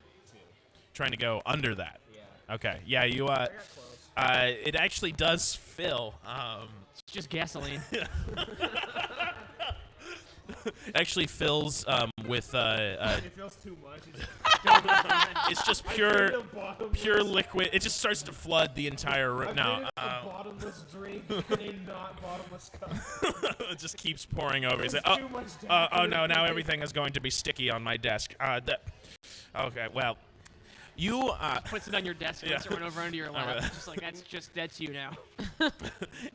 Trying to go under that. Yeah. Okay. Yeah, you. I got close. It actually does fill. It's just gasoline. It actually fills with. It feels too much. It's just I pure, made a bottomless- pure liquid. It just starts to flood the entire room. I No, made a bottomless drink in a not bottomless cup. it just keeps pouring over. He's It's like, too much oh no! Now everything is going to be sticky on my desk. Okay, well, you. Puts it on your desk and Yeah. lets it run over under your lap. Alright. It's just like that's you now.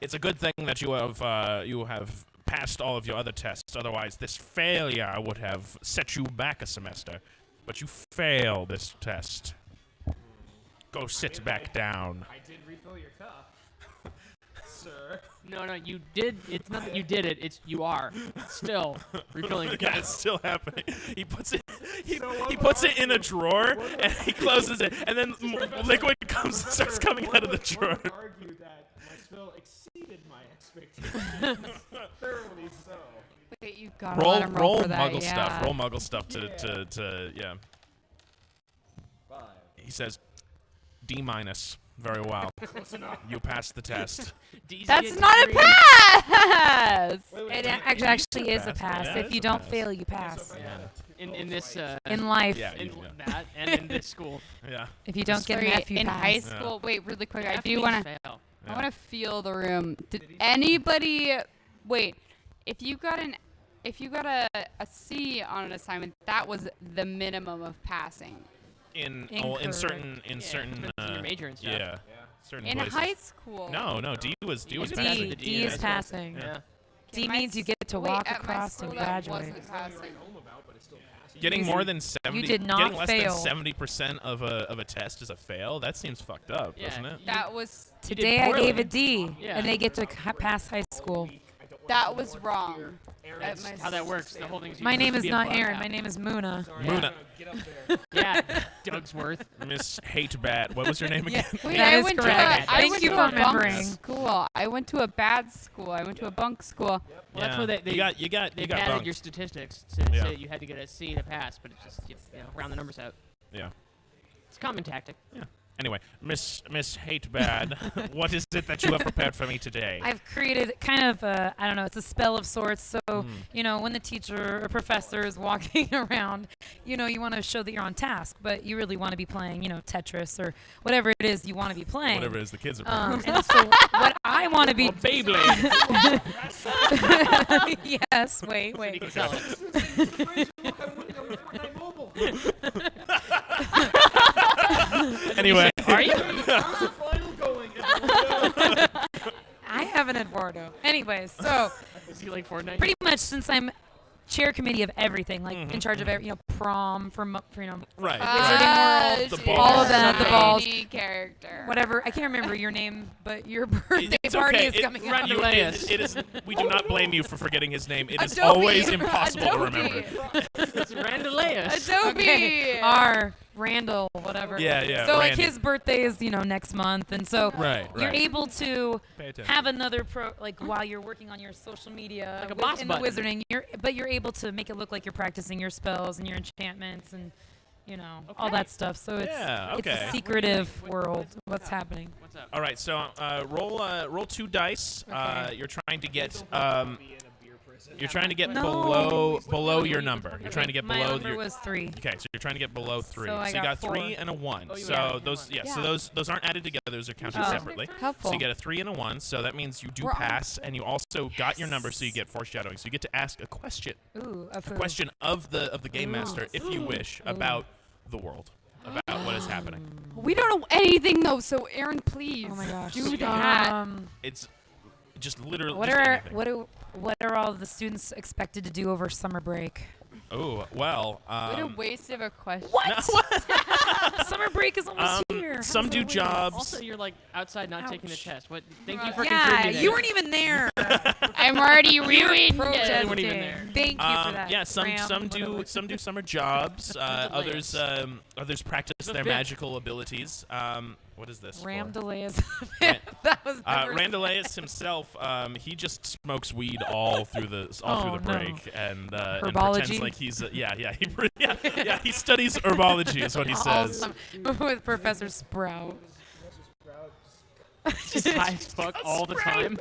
It's a good thing that you have passed all of your other tests. Otherwise, this failure would have set you back a semester. But you fail this test. Go sit back down. I did refill your cup. sir. No, you did. It's not that you did it. It's you are still refilling the Yeah, cup. it's still happening. He puts it. He one puts would it in a drawer and he closes it, and then liquid starts coming out of the drawer. One would argue that my spill exceeded my expectations. Thoroughly so. Wait, you gotta let him roll for that. Muggle yeah. stuff. Roll Muggle stuff to yeah. 5. He says D-. Very well. You passed the test. That's not a pass. It actually is a pass. pass. Yeah, If it's you a don't pass. fail, you pass. In this In life, Yeah, in yeah. that and in this school. Yeah. if you don't get an Sorry, F, you in pass. high school. Wait, really quick. I F do means want to. fail. I want to feel the room. Did anybody? Wait, if you got a C on an assignment, that was the minimum of passing. In Incorrect. certain depends on your major and stuff. Yeah. Certain In places. high school. No, D was D. passing. D is passing. Yeah. D In my means you s- get to wait, walk at my across school and that graduate. wasn't passing. Getting Listen, more than 70. did not getting less fail. than 70% of a test is a fail. That seems fucked up, Yeah. doesn't it? That was Today I poorly. gave a D, Yeah. and they get to pass high school. wrong. At my How that works. The whole thing is. My name is be not above Aaron. that. My name is Muna. Muna, Get up there. Yeah, Dogsworth. Miss Hatebat. What was your name again? Wait, That I is went correct. to a, I Thank went you to for a bunk remembering. school. I went to a bad school. I went to a bunk school. Well, that's where they you got they bunked. padded your statistics to Yeah. say you had to get a C to pass, but it's just round the numbers out. Yeah. It's a common tactic. Yeah. Anyway, Miss Hatebad, what is it that you have prepared for me today? I've created kind of a, I don't know, it's a spell of sorts. So, you know, when the teacher or professor is walking around, you know, you want to show that you're on task, but you really want to be playing, you know, Tetris or whatever it is you want to be playing. Whatever it is the kids are playing. And so what I want to be Beyblade. yes, wait. You can sell it. Anyway, Are you? Final going. I have an Eduardo. Anyways, so Is he like Fortnite? pretty much since I'm chair committee of everything, like in charge of every, you know, prom for you know, right. Wizarding World, The she's balls. all of that, the a balls, tiny character. whatever. I can't remember your name, but your birthday It's party okay. is coming up. Randaleus. It is. We do not blame you for forgetting his name. It is Adobe. always impossible to Adobe. remember. It's Randaleus. Adobe. Okay. R. Randall, whatever. Yeah, So like Randy. his birthday is, you know, next month, and so Right, you're right. able to Pay attention. have another like while you're working on your social media Like a boss in the button. wizarding, you're able to make it look like you're practicing your spells and your enchantments and you know all Okay. that stuff. So it's Yeah, it's okay. a secretive world. What's happening? What's up? All right, so roll 2 dice. Okay. You're trying to get No. below your number. You're trying to get My below number your. was 3. Okay, so you're trying to get below 3. So I you got got 4. 3 and a 1. Oh, you So got those, Yeah. so those aren't added together. Those are counted Oh. separately. Helpful. So you get a 3 and a 1. So that means you do We're on- pass, and you also got your number, so you get foreshadowing. So you get to ask a question, Ooh, a question of the game master, if you wish, about the world, about what is happening. We don't know anything though, so Aaron, please Oh my gosh. do that. It's just literally. What just are anything. what are all the students expected to do over summer break? Oh well. What a waste of a question. What? Summer break is almost here. Some How's do that wait? jobs. Also, you're like outside not taking the Ouch. test. What? Thank you for Yeah, contributing. you weren't even there. I'm already ruined. Protesting. weren't even Protesting. there. Thank you for that. Yeah, some Ram, do whatever. some do summer jobs. Others practice The their fifth. magical abilities. What is this? Ram for? delays. Ran- That was never Randaleus himself, he just smokes weed all through the Oh, no. break and pretends Herbology? like he's he studies herbology is what he says. Awesome. With Professor Sprout. Just high as fuck all the time.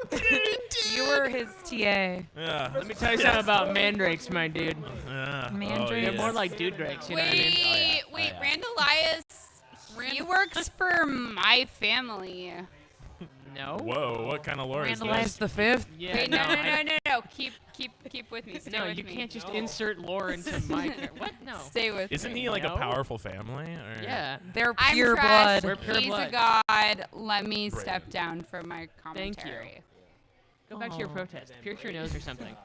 You were his TA. Yeah. Let me tell you something about mandrakes, my dude. Yeah. Mandrakes. They're yeah. more like dude drakes, you know what I mean? Wait, Randall Elias, he works for my family. No. Whoa, what kind of lore is Randall this? the Fifth. Yeah. Wait, I- no. Keep with me. Stay No, with you me. can't just insert lore into my. What? No. Stay with Isn't me. he like No. a powerful family? Or? Yeah. They're I'm pure trash. blood. We're pure He's blood. a god. Let me Brave. step down from my Thank you. commentary. Go back to your Aw. protest. Pierce your nose or something.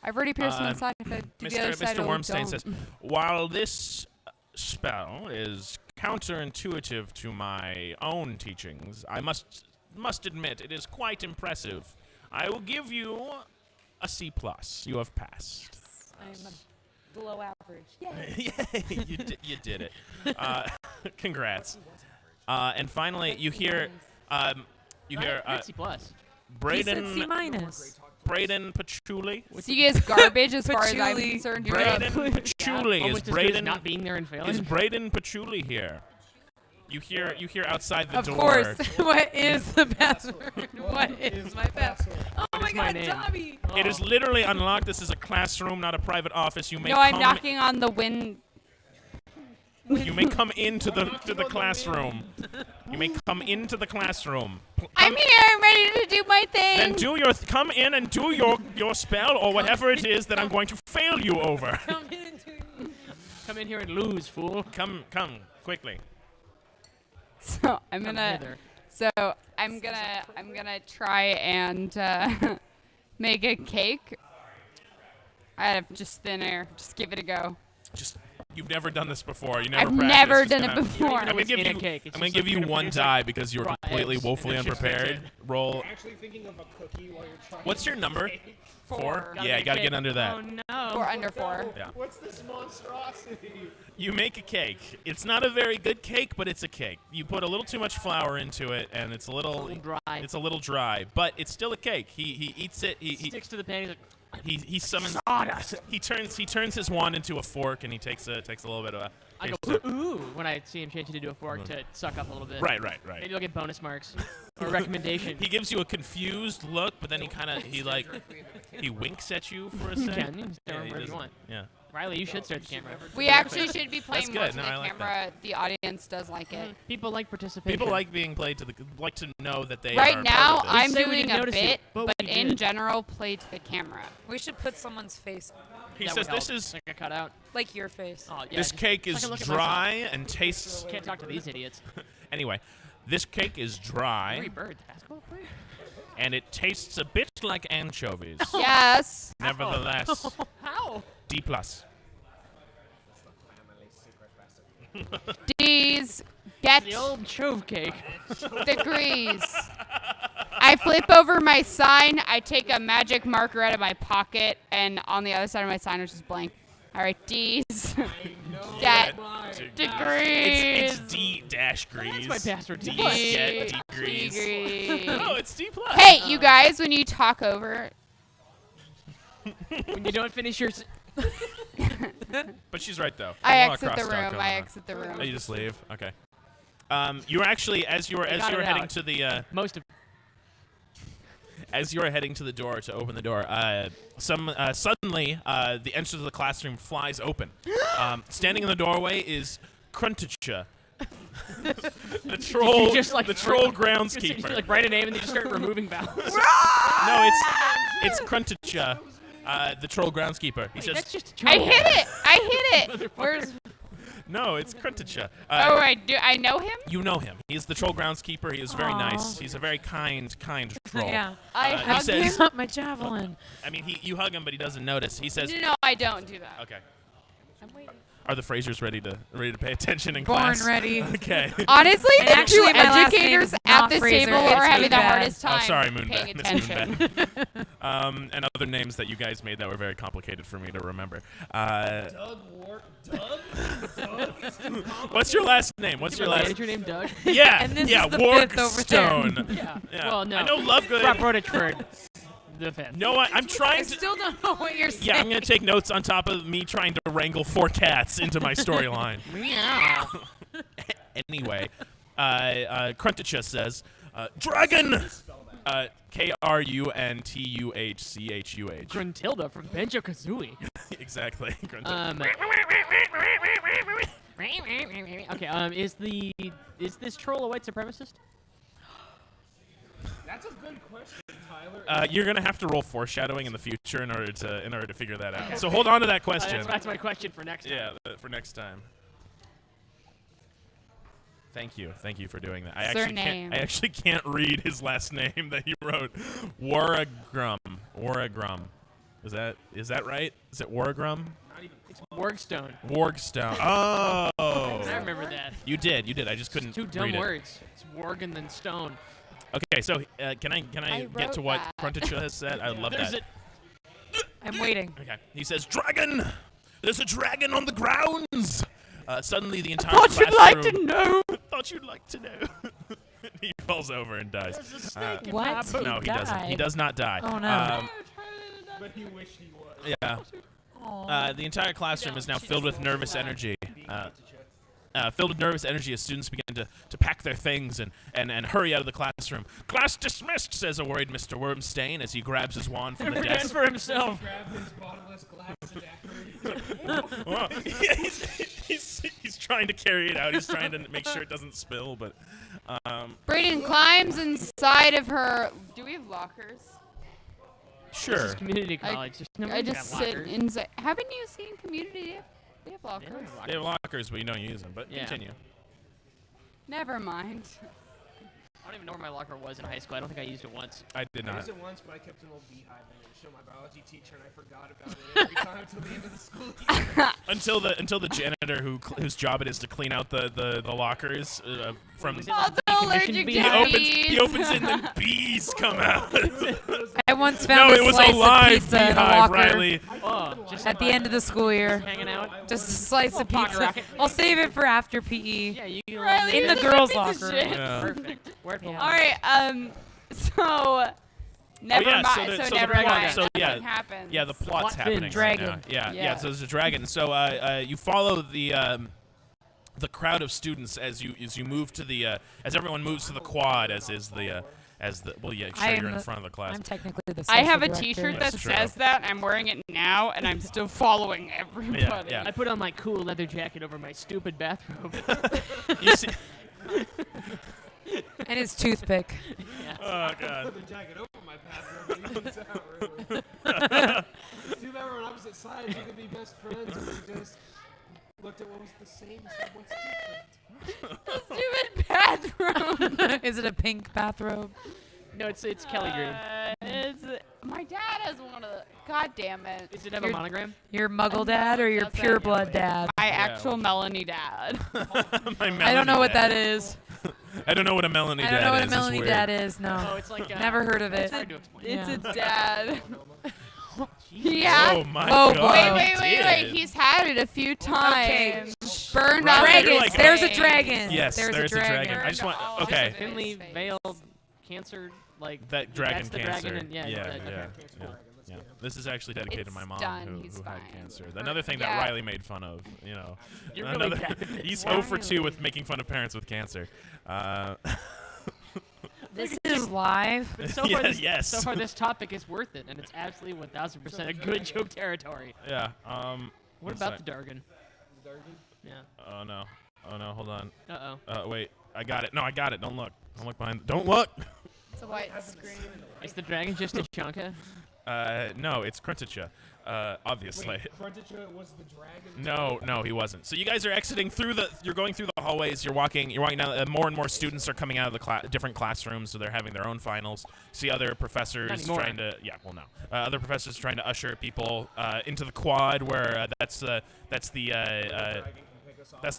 I've already pierced one side. If I do the other side, Mr. I Wormstein don't. says, while this spell is counterintuitive to my own teachings, I must must admit, it is quite impressive. I will give you a C+. You have passed. I'm below average. Yay, you did it. Congrats. And finally, you hear C plus. Braden C minus. Braden Patchouli. C is garbage as far as I'm Patchouli. concerned. Braden Patchouli is Almost as good as Braden not being there and is failing. Braden Patchouli here. You hear outside the Of door. course. What is the password? What is my password? Oh What my is my God, name? Dobby. It is literally unlocked. This is a classroom, not a private office. You may No, come I'm knocking on the wind. You may come into the classroom. You may come into the classroom. I'm here. I'm ready to do my thing. Then come in and do your spell or whatever it is that I'm going to fail you over. Come in here and lose, fool. Come quickly. So I'm Come gonna. hither. So I'm gonna try and make a cake out of just thin air. Just give it a go. You've never done this before. You never I've practiced. never Just done it gonna- before. I'm gonna It's give in a you. cake. It's I'm gonna just give like you gonna one produce die because you were raw completely eggs, woefully and then just unprepared. mix Roll. Actually thinking of a cookie while you're trying. What's your number? 4. Gotta Yeah, make you gotta cake. get under that. Oh no. Or under 4. Yeah. What's this monstrosity? You make a cake. It's not a very good cake, but it's a cake. You put a little too much flour into it, and it's a little dry. It's a little dry, but it's still a cake. He eats it. He Sticks to the pan. He's like, he summons. He turns his wand into a fork, and he takes a little bit of a. I go ooh when I see him change it into a fork to suck up a little bit. Right. Maybe I'll get bonus marks or recommendation. He gives you a confused look, but then he winks at you for a second. You can start wherever you doesn't- want. Yeah. Riley, you should start the camera. We actually should be playing That's more good. to No, the I like camera. The audience does like it. People like participation. People like being played like to know that they Right are now, part of this. I'm say we doing didn't a notice bit, it, but but we in did. general, play to the camera. We should put someone's face, He That says would this help. is like a cutout. like your face. Oh, yeah, this just cake like is a look at dry and tastes. Can't talk to these idiots. Anyway, this cake is Three dry birds. Basketball player? and it tastes a bit like anchovies. Yes. Nevertheless, How? D+. D's. Get The old chove cake. degrees. I flip over my sign. I take a magic marker out of my pocket, and on the other side of my sign is just blank. All right, D's. Get degrees. It's D dash grease. That's my password. D D get degrees. degrees. No, it's D+. Hey, you guys, when you talk over, When you don't finish your. But she's right though. I There's a lot of exit the crosstalk room. going I on. exit the Oh, you room. just leave. Okay. You're actually as you were got it heading out. to the Most of. as you are heading to the door to open the door, suddenly the entrance of the classroom flies open. Standing in the doorway is Krunticha, the troll, You just, like, the troll You groundskeeper. like write a name and they just start removing vowels. No, it's Krunticha, the troll groundskeeper. He says, That's just. I hit it. I hit it. Where's? "No, it's Krunticha." Oh, I know him. You know him. He's the troll groundskeeper. He is very Aw. nice. He's a very kind troll. Yeah. I he hug says- him. Not my javelin. I mean, you hug him, but he doesn't notice. He says, No, I don't do that. "Okay." I'm waiting. Are the Frasers ready to pay attention in Born class? ready. Okay. Honestly, And the actually, two my last educators name's at not this Fraser, table it's are having the Moonbat. hardest time Oh, sorry, paying Moonbat. Miss attention. Moonbat. And other names that you guys made that were very complicated for me to remember. Doug? What's your last name? What's your last? Manager named Doug. Yeah, And this yeah, is the fifth over there. Wargstone. Yeah. Yeah. Well, no. I know Lovegood. Rob Rodachford. The fifth. No, I'm I trying to. still don't know what you're saying. Yeah, I'm gonna take notes on top of me trying to wrangle 4 cats into my storyline. Meow. Anyway, Krunticha says, "Dragon." Kruntuchchuh. Gruntilda from Banjo Kazooie. Exactly. Okay. Is this troll a white supremacist? That's a good question, Tyler. You're gonna have to roll foreshadowing in the future in order to figure that out. So hold on to that question. That's my question for next time. Yeah, for next time. Thank you for doing that. I actually can't read his last name that he wrote. Waragrum. Is that right? Is it Waragrum? It's Wargstone. Wargstone. Oh. I remember that. You did. I just couldn't Two read dumb it. words. It's Warg and then stone. Okay, so can I I get to wrote what that. Fronticha has said? I love There's that. I'm waiting. Okay. He says, "Dragon! There's a dragon on the grounds!" Suddenly, the entire Thought you'd like to classroom- know. Thought you'd like to know. He falls over and dies. There's a snake in What? my boot. No, he doesn't. He died. does not die. Oh, no. But he wished he was. Yeah. The entire classroom is now filled with nervous energy. Filled with nervous energy as students begin to pack their things and hurry out of the classroom. "Class dismissed," says a worried Mr. Wormstain as he grabs his wand from the Never ran desk. for himself. Grab his bottomless glass and Well, yeah, he's trying to carry it out. He's trying to make sure it doesn't spill, but Brayden climbs inside of her. Do we have lockers? This sure. is community college. There's no I need to just have sit lockers. inside. Haven't you seen Community? They have lockers. They don't have They have lockers, but you don't use them. But Yeah. continue. Never mind. I don't even know where my locker was in high school. I don't think I used it once. I did I not. used it once, but I kept an old beehive in it to show my biology teacher, and I forgot about it every time until the end of the school year. Until the janitor whose job it is to clean out the lockers from. Was it Also allergic Decommissioned to bee? bees. He opens it and then bees come out. I once No, found it a was slice a live of pizza in a beehive, locker Riley. Oh, just at the end of the school year. hanging out. Just a slice of pocket pizza. rocket. I'll save it for after PE. Yeah, you can Riley, In the you're girls' such a piece locker. of shit. Yeah. Perfect. Where it Yeah. belongs. All right. So. Never yeah, so mind. the- So, so the never plot- mind. so yeah, Nothing happens. Yeah, the plot's Plot happening. fins. Right now. Dragon. Yeah, Yeah. So there's a dragon. So you follow the crowd of students as you move to the as everyone moves to the quad as well, yeah, sure, you're in front of the class. I'm technically the I social have a director. T-shirt that That's true. says that. I'm wearing it now, and I'm still following everybody. yeah. I put on my cool leather jacket over my stupid bathrobe. You see, And his toothpick. oh god. Put the jacket over my bathrobe, but he didn't out really. It's too bad we're on opposite sides. We could be best friends if we just looked at what was the same and said what's different. Stupid bathroom. Is it a pink bathrobe? No, it's Kelly Green. It's, my dad has one of the. God damn it. Does it have a Your- monogram? Your muggle dad or your That's pure it. blood dad? My actual Melanie dad. I don't know what that is. I don't know what a Melanie I dad don't know what is. a It's Melanie weird. dad is. Oh, No. it's like Never heard of It's it. hard to explain. It's Yeah. a dad. Oh Yeah. my Oh, god. boy. Wait. Did. He's had it a few times. Burned Right, up. you're Dragons. like- There's a dragon. Yes, There's there's a dragon. I just want. Oh, I Okay. see. Thinly Face. veiled cancer, like That dragon that's the cancer. dragon. And, yeah, yeah, okay. yeah. Yeah. This is actually dedicated to It's my mom done, who he's had fine. cancer. Another thing Yeah. that Riley made fun of, you know. You're really Another, bad at this. he's 0 for 2 with making fun of parents with cancer. This is live. But so Yeah, far, this, yes. so far this topic is worth it, and it's absolutely 1,000% a good joke territory. Yeah. What one about sec. the Dargan? Yeah. Oh no. Oh no. Hold on. Uh-oh. Wait. I got it. No, I got it. Don't look. Don't look behind. Don't look. It's a white screen. Is the dragon just a chunka? No, it's Krunticha. Obviously. Wait, Fronticha was the dragon? No, he wasn't. So you guys are exiting through you're going through the hallways. You're walking down. More and more students are coming out of the different classrooms, so they're having their own finals. See other professors Not anymore. trying to. Yeah, well, no. Other professors trying to usher people into the quad, where that's the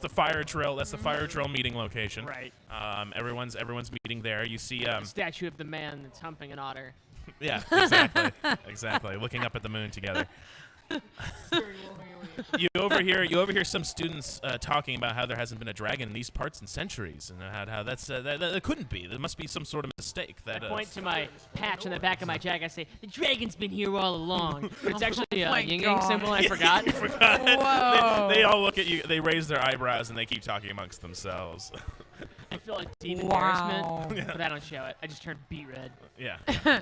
fire drill. That's the fire drill meeting location. Right. Everyone's meeting there. You see. Statue of the man that's humping an otter. Yeah, exactly. Exactly. Looking up at the moon together. You overhear some students talking about how there hasn't been a dragon in these parts in centuries, and how that's that couldn't be. There must be some sort of mistake. I That point to my patch on the back of my jacket. I say, the dragon's been here all along. But it's actually a my yin yang God. symbol. I forgot. Whoa. they all look at you. They raise their eyebrows and they keep talking amongst themselves. I feel like deep Wow. embarrassment, but I don't show it. I just turn beet red. Yeah,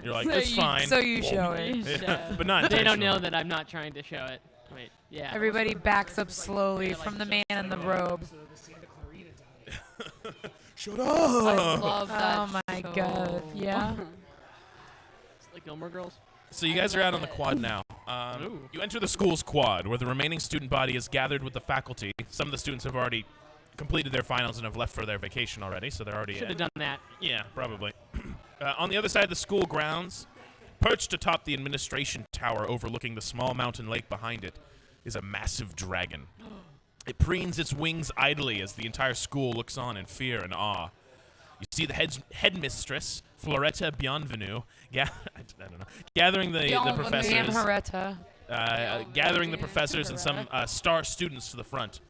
you're like So it's you- fine. So you show it. Yeah, but not. They don't know intentionally. that I'm not trying to show it. Wait, yeah. Everybody backs up slowly from the man in the robe. So the Santa Clarita died. Shut I up. love that. Oh my show. god. Yeah. It's like Gilmore Girls. So you guys are out on the quad now. Ooh. You enter the school's quad, where the remaining student body is gathered with the faculty. Some of the students have already completed their finals and have left for their vacation already, so they're already. Should have done that. Yeah, probably. On the other side of the school grounds, perched atop the administration tower overlooking the small mountain lake behind it, is a massive dragon. It preens its wings idly as the entire school looks on in fear and awe. You see the headmistress, Floretta Bienvenue, I don't know, gathering the professors. Bienvenue. Gathering the professors and some star students to the front.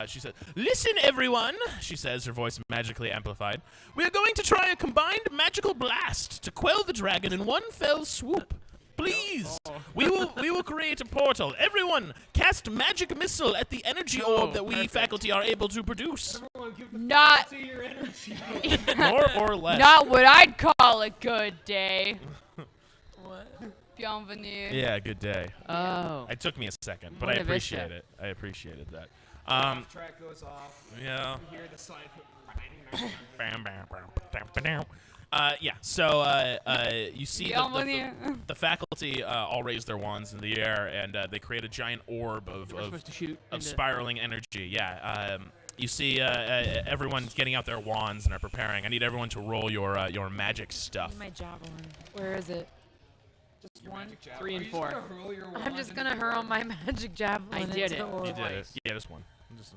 She said, "Listen, everyone," she says, her voice magically amplified. "We are going to try a combined magical blast to quell the dragon in one fell swoop. Please, we will create a portal. Everyone, cast magic missile at the energy orb that we faculty are able to produce. Not your energy. More or less." not what I'd call a good day. Bienvenue. Yeah, good day. Oh. It took me a second, but I Buena Vista. appreciate it. I appreciated that. Track goes off. Yeah. You hear the sign. Bam, bam, bam, bam, bam. Yeah, so you see the faculty all raise their wands in the air, and they create a giant orb of supposed to shoot into- spiraling energy. Yeah, you see everyone getting out their wands and are preparing. I need everyone to roll your magic stuff. My javelin. Where is it? Just one. 3 and 4. I'm just gonna hurl my magic javelin I did into it. the orb. You did it. Yeah, just one. Just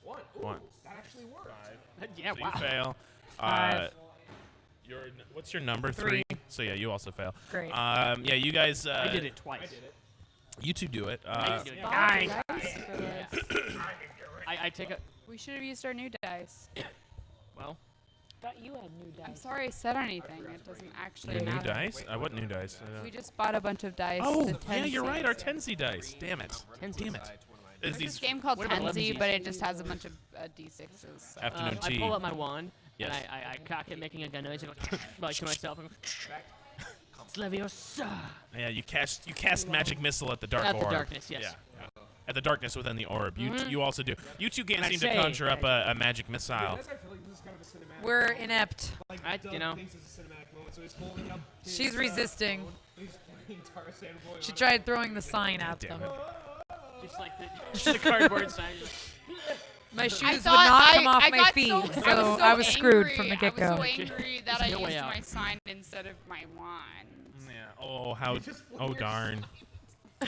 One. Ooh, one. that actually worked. Yeah, So wow. you fail. 5. What's your number? 3. So yeah, you also fail. Great. Yeah, you guys. I did it twice. I did it. You two do it. I didn't do it. Nice. I take a. We should have used our new dice. Well, Thought you had new I'm dice. sorry I said anything. It doesn't actually Your new matter. dice? What new dice? We just bought a bunch of dice. Oh, the yeah, you're right. 10s. Our Tenzi dice. Damn it. Damn it. There's this game called What about Tenzi, Lemsies? but it just has a bunch of D6s. So. Afternoon I tea. pull out my wand Yes. and I cock it, making a gun noise, and go like to myself. And go, Leviosa. Yeah, you cast magic missile at the dark At orb. the darkness, yes. Yeah. At the darkness within the orb. You also do. You two can't And I seem to say, conjure up a magic missile. Guys, I feel like this is kind of a cinematic. We're inept. Like, I- Doug you know. thinks it's a cinematic moment, so he's holding up. His, She's resisting. phone. He's playing Tarzan voice. She tried throwing the sign at Damn them. it. Just like the cardboard sign. My shoes I would thought not come off I my got feet, so, so I was screwed angry. from the I get-go. was so angry that I no way used out. my sign instead of my wand. Yeah. Oh, how. just flung Oh, your darn.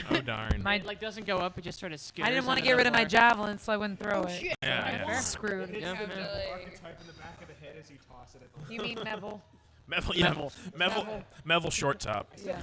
Oh, darn. My, It like doesn't go up. It just sort of skitters. I didn't want to under get the rid of my floor. javelin, so I wouldn't throw it. Yeah, yeah. Screwed. Hits Yeah. the Yeah. archetype in the back of the head as you toss it at the You mean Neville? Melville, yeah. Melville short top. Yeah.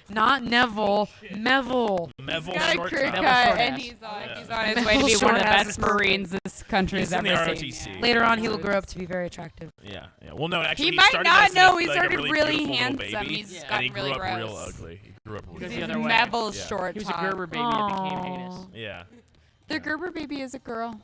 Not Neville. Melville. Melville Got a short crew top. Neville cut, short and ass. he's Yeah. on his way to be Neville one of the short ass best is perfect. Marines this country He's has in the ever ROTC. seen. Later on, he will grow up to be very attractive. Yeah, yeah. Well, no, actually, He might started not as know. a, He like, started a really really beautiful little handsome. baby, He's Yeah. and gotten he grew really up gross. real ugly. He grew up real Goes ugly. the other way. Neville's Yeah. short He was a top. Gerber baby that became heinous. Yeah. The Gerber baby is a girl.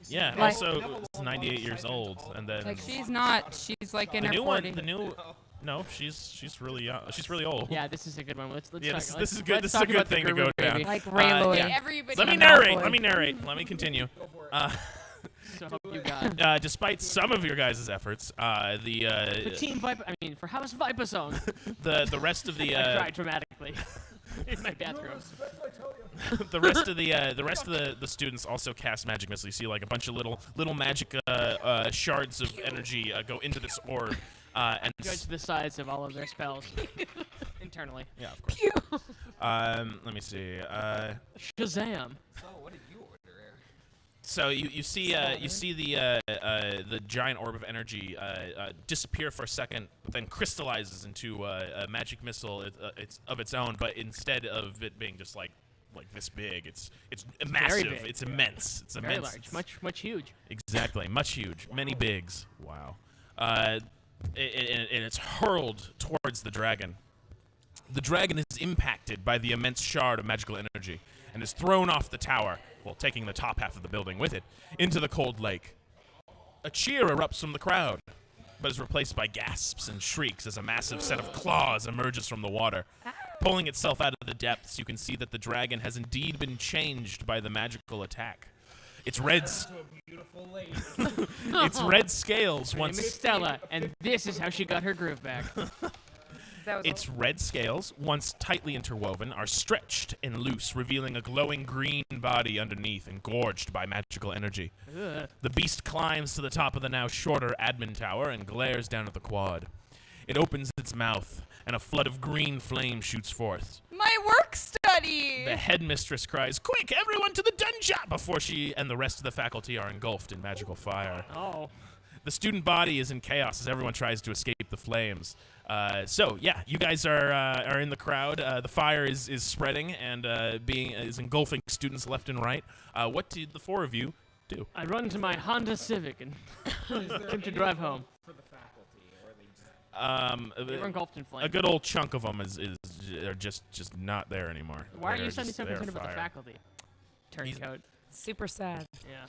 Yeah. Like- Also, it's 98 years old, and then She's not. She's like in the her new 40s. one. The new. No, she's really young. She's really old. Yeah, this is a good one. Let's Yeah, talk, this is let's- good. let's This is a talk good about the thing to Gerber go down. baby. Like Ray Lloyd. yeah. Everybody. Let me Malfoy. narrate. Let me narrate. Let me continue. So hope you got Despite some of your guys' efforts, for the Team Viper. I mean, for House Viper Song. the rest of the I cried dramatically in my bathroom. the rest of the students also cast magic missile. You see like a bunch of little magic shards of energy go into this orb, and Judge the size of all of their spells internally. yeah, of course. Let me see. Shazam! So you see the giant orb of energy disappear for a second, but then crystallizes into a magic missile. It's of its own, but instead of it being just like this big, it's massive. big. It's immense. It's Very immense. large, much huge. Exactly, much huge, many bigs. Wow. And it's hurled towards the dragon. The dragon is impacted by the immense shard of magical energy and is thrown off the tower, while taking the top half of the building with it, into the cold lake. A cheer erupts from the crowd, but is replaced by gasps and shrieks as a massive set of claws emerges from the water. Pulling itself out of the depths, you can see that the dragon has indeed been changed by the magical attack. Its red, its red scales Her name is once Stella, and this is how she got her groove back. its red scales, once tightly interwoven, are stretched and loose, revealing a glowing green body underneath, engorged by magical energy. Ugh. The beast climbs to the top of the now shorter admin tower and glares down at the quad. It opens its mouth, and a flood of green flame shoots forth. My work study. The headmistress cries, "Quick, everyone to the dungeon!" before she and the rest of the faculty are engulfed in magical fire. Oh. The student body is in chaos as everyone tries to escape the flames. So yeah, you guys are in the crowd. The fire is spreading and is engulfing students left and right. What did the four of you do? I run to my Honda Civic and attempt to drive home. For the faculty, or are they just... They were engulfed in flames. A good old chunk of them are just not there anymore. Why are They're you suddenly just- so they're concerned about the fire. faculty? Turncoat. Super sad. Yeah.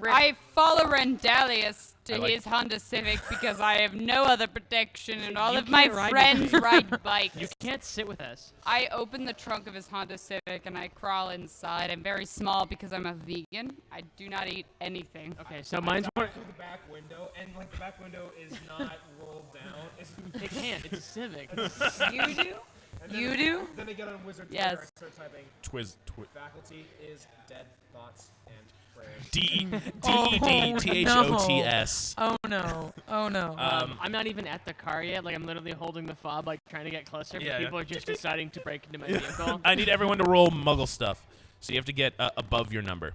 I follow Rendelius to I like- his Honda Civic because I have no other protection, and all You of my can't ride friends with me. ride bikes. You can't sit with us. I open the trunk of his Honda Civic and I crawl inside. I'm very small because I'm a vegan. I do not eat anything. Okay, so mine's more. through the back window, and like the back window is not rolled down. It's, It can't. It's a Civic. You do? and then- You do? Then I get on Wizard Yes. Twitter, I start typing, faculty is dead thoughts and prayers. D-E-D-T-H-O-T-S. Oh no. Oh no. I'm not even at the car yet. Like, I'm literally holding the fob, like, trying to get closer. Yeah, But people yeah. are just deciding to break into my vehicle. I need everyone to roll Mugglestuff. So you have to get above your number.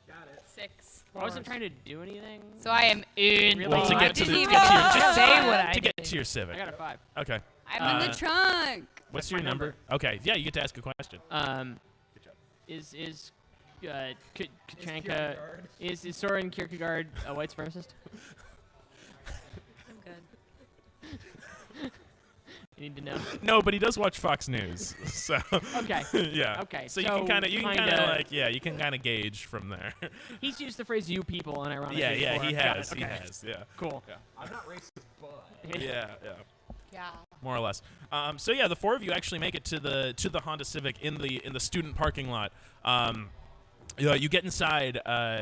Got it. 6. I wasn't trying to do anything. So I am in. Really? Well, to I get to didn't the even get to your, say what I to get did. to your Civic. I got a 5. Okay. I'm in the trunk. What's That's your my number? Okay. Yeah, you get to ask a question. Is Kachanka Kierkegaard. is Soren Kierkegaard a white supremacist? I'm good. You need to know. No, but he does watch Fox News. So Okay. yeah. Okay, So you so can kind of kinda- like you can kind of gauge from there. He's used the phrase "you people" unironically. yeah, yeah, before. he Got has. it. He Okay. has. Yeah. Cool. I'm not racist, but... Yeah, yeah. Yeah. More or less. So yeah, the four of you actually make it to the Honda Civic in the student parking lot. You get inside.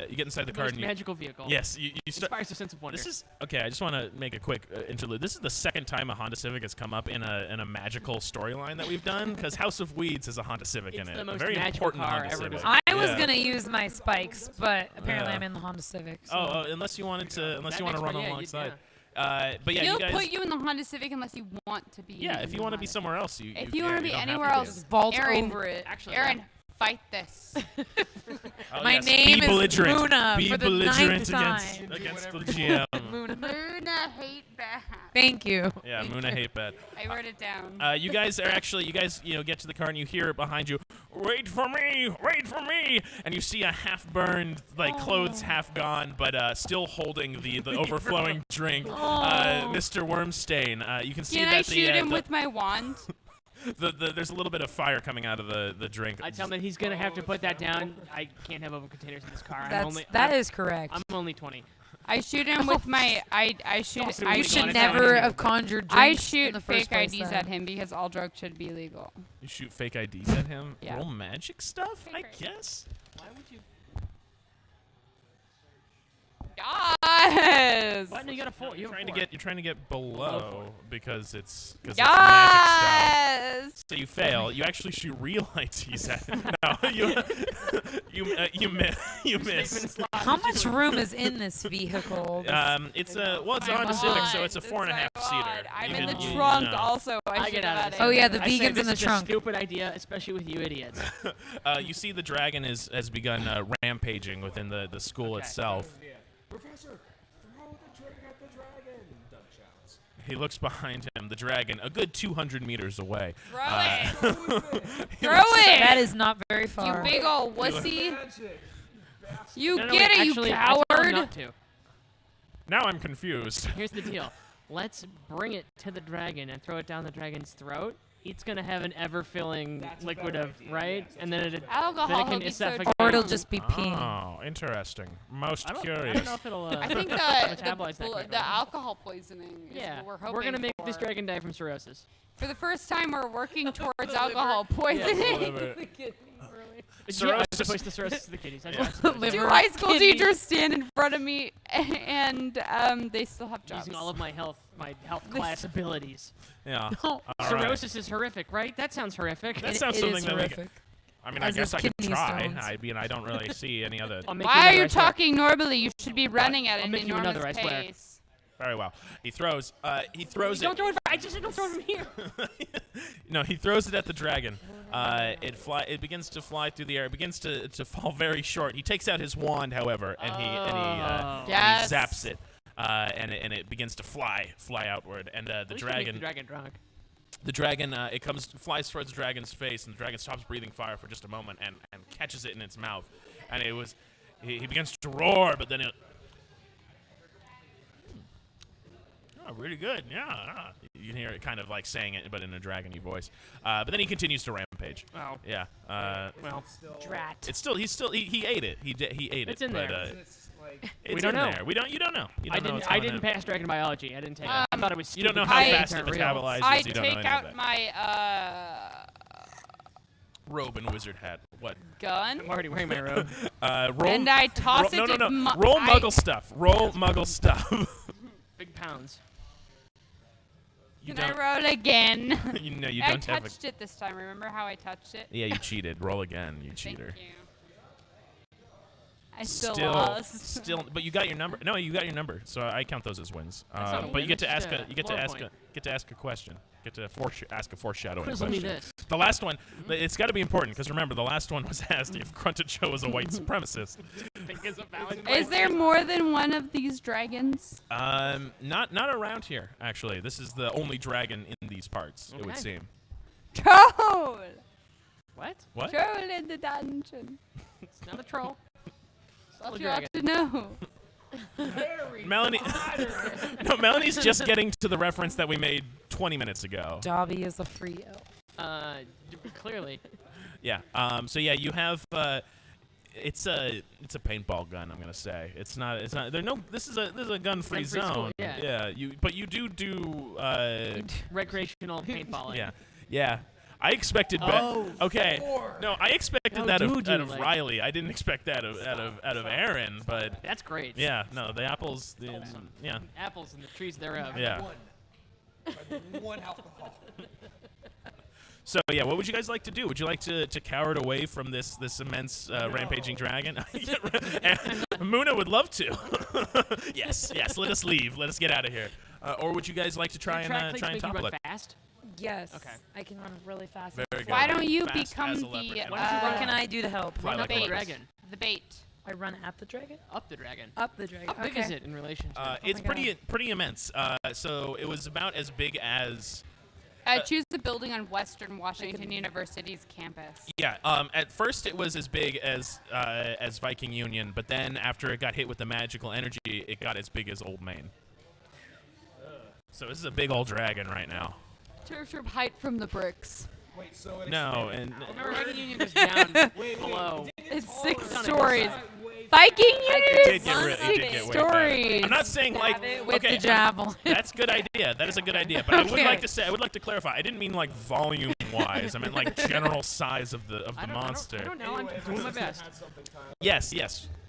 You get inside the car. Most And you, magical vehicle. yes, you start. Inspires a sense of wonder. This is okay. I just want to make a quick interlude. This is the second time a Honda Civic has come up in a magical storyline that we've done because House of Weeds has a Honda Civic It's in the it. most A very magical important car Honda ever Civic. designed. I was Yeah. gonna use my spikes, but apparently Yeah. I'm in the Honda Civic. So. Oh, unless you wanted to, That run makes- yeah, alongside. yeah. But yeah, He'll you guys. put you in the Honda Civic unless you want to be. Yeah, in if the you want to be Honda. somewhere else, you. If you you want to yeah, be don't have anywhere to else, vault Aaron, over it. Actually, Aaron, fight this. Oh, My yes, name be is belligerent. Muna Be for the belligerent ninth against time. against the GM. Muna hate that. Thank you. Yeah, Muna hate bad. I wrote it down. You guys get to the car and you hear it behind you. Wait for me! Wait for me! And you see a half-burned, like clothes half gone, but still holding the overflowing drink. Mr. Wormstain. You can see Can that I shoot him the, with my wand? there's a little bit of fire coming out of the drink. I tell him that he's gonna have to put that down. I can't have open containers in this car. That is correct. I'm only 20. I shoot him with my. I shoot. Also I illegal You on should its never own. have conjured I drinks shoot in the first fake place, IDs then. at him because all drugs should be legal. You shoot fake IDs at him? Yeah. Roll magic stuff? I Great. guess? Why would you? Yes. What? No, you got a 4. You have a 4. You're trying to get below because it's magic stuff. Yes. So you fail. You actually shoot real IDs at him. No, you miss. How much room is in this vehicle? It's a it's My Honda Civic, so wand. it's a That's 4.5 my seater. wand. I'm You in can- the you trunk know. also. I should get have out of had this. it. Oh, yeah, the I say vegan's this in the is a trunk. stupid idea, especially with you idiots. You see the dragon has begun rampaging within the school Okay. itself. Yeah. Professor, throw the drink at the dragon! Doug shouts. He looks behind him, the dragon, a good 200 meters away. Throw it. Throw Throw it. That is not very You far. big ol' wussy. Magic! You No, get wait, it, actually, you I told him coward. not to. Now I'm confused. Here's the deal. Let's bring it to the dragon and throw it down the dragon's throat. It's gonna have an ever-filling That's a liquid better of idea, right, yes, and then it Alcohol then it will can be so suffocate. Or it'll just be pee. Oh, interesting. Most I don't curious. know if it'll. I think metabolize that the quickly. alcohol poisoning is Yeah, what we're hoping gonna make for. this dragon die from cirrhosis. For the first time, we're working towards alcohol poisoning. Cirrhosis. As opposed to cirrhosis of the kidneys. That's Yeah. what I'm Liver, Two high school kidney. teachers stand in front of me, and they still have jobs. using all of my health class abilities. Yeah. No. All right. Cirrhosis is horrific, right? That sounds horrific. That It- sounds it something is that we horrific. I mean, I As guess is I could kidney try. stones. I mean, I don't really see any other. I'll make Why are another you ice water. talking normally? You should be running at I'll an make you another enormous ice water. pace. Very well. He throws. He throws Don't it. throw it. I just said don't throw it from here. No, he throws it at the dragon. It begins to fly through the air. It begins to fall very short. He takes out his wand, however, and he Yes. zaps it. And it begins to fly outward. And the At least you make dragon. the dragon drunk. The dragon, flies towards the dragon's face, and the dragon stops breathing fire for just a moment and catches it in its mouth. And he begins to roar, but then it. Oh, really good, yeah. You can hear it kind of like saying it, but in a dragony voice. But then he continues to rampage. Oh. Yeah. Well, Drat. It's still, he ate it. He ate it. It's in but, there. It's like it's We don't in know. there. You don't know. You don't know what's I going didn't in. pass dragon biology. I didn't take it. I thought it was. You don't know stupid how I- fast it weren't real. metabolizes. I you don't know take any of out that. my Robe and wizard hat. What? gun I'm already wearing my robe. Roll. and I toss roll, it. No. at Roll I- Muggle stuff. Roll Muggle stuff. Big pounds. You Can I don't. roll again? You I don't have a. touched it this time. Remember how I touched it? Yeah, you cheated. Roll again, you cheater. Thank you. I still lost. Still, but you got your number. No, you got your number, so I count those as wins. That's not a But win, you get to that's ask just a, a you get to floor ask point. a question. Get to ask a foreshadowing Quizzle me question. this. The last one, it's got to be important because remember, the last one was asked if Grunted Joe was a white supremacist. I think it's a valid Is there more than one of these dragons? Not around here actually. This is the only dragon in these parts. It would Okay. seem. Troll! What? What? Troll in the dungeon. It's not a troll. It's not a You have dragon. to know. Melanie. No, Melanie's just getting to the reference that we made 20 minutes ago. Dobby is a free elf. Clearly. Yeah. So yeah, you have. It's a paintball gun. I'm gonna say it's not. This is a gun-free Gun-free zone. school, yeah. Yeah. But you do. Recreational paintballing. Yeah. Yeah. I expected. Okay. No, I expected How that do out you of like- Riley. I didn't expect that out of Aaron. But That's great. yeah. No, the apples. Yeah. Apples and the trees thereof. Yeah. one alcohol. So yeah, what would you guys like to do? Would you like to cower it away from this immense rampaging dragon? Muna would love to. Yes. Let us leave. Let us get out of here. Or would you guys like to try and make you topple run it? fast. Yes. Okay. I can run really fast. Very good. Why don't you Fast become as a the leopard. What can I do to help? Fly Run like up a the leopard. dragon. the bait? I run at the dragon? Up the dragon. Up the dragon. How big okay. is it in relation to? It's my God. pretty immense. So it was about as big as. Choose the building on Western Washington University's campus. Yeah. At first, it was as big as Viking Union, but then after it got hit with the magical energy, it got as big as Old Main. So this is a big old dragon right now. Tertiary height from the bricks. Wait, so it No, and Remember, Viking Union goes down below. It's 6 on a stories. hillside. Viking it Unit did get is it did get 6 way better. stories. I'm not saying like Stab it with okay, the javelin. that's a good idea. That is a good idea. But I would Okay. like to clarify. I didn't mean like volume wise. I meant like general size of the monster. I don't know. I'm Anyway, doing my if I best. had something time. Yes.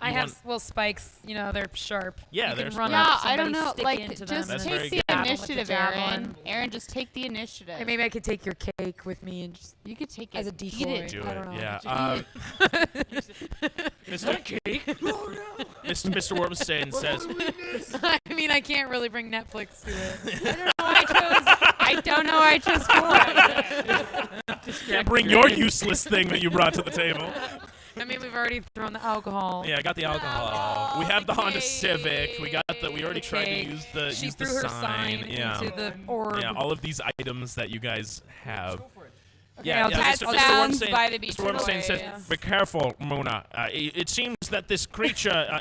I You have want- spikes. You know, they're sharp. Yeah, you they're can run sharp. Yeah, up I don't somebody, know. stick Like, into just them, That's and very take good. the stab 'em with the initiative, javelin. Aaron. Aaron, just take the initiative. Or maybe I could take your cake with me and just You could take as a it. Eat decoy. it. Do I it. don't know. Yeah. Mr. Wormstein says. I mean, I can't really bring Netflix to it. I don't know. I chose 4. Can't bring your useless thing that you brought to the table. I mean, we've already thrown the alcohol. Yeah, I got the alcohol. We have the Honda Okay. Civic. We already tried to Cake. use the She use the threw her sign. Yeah. into the orb. Yeah, all of these items that you guys have. I'll just- That sounds by the beach. Mr. Wormstein says, Boys. "Be careful, Muna. It seems that this creature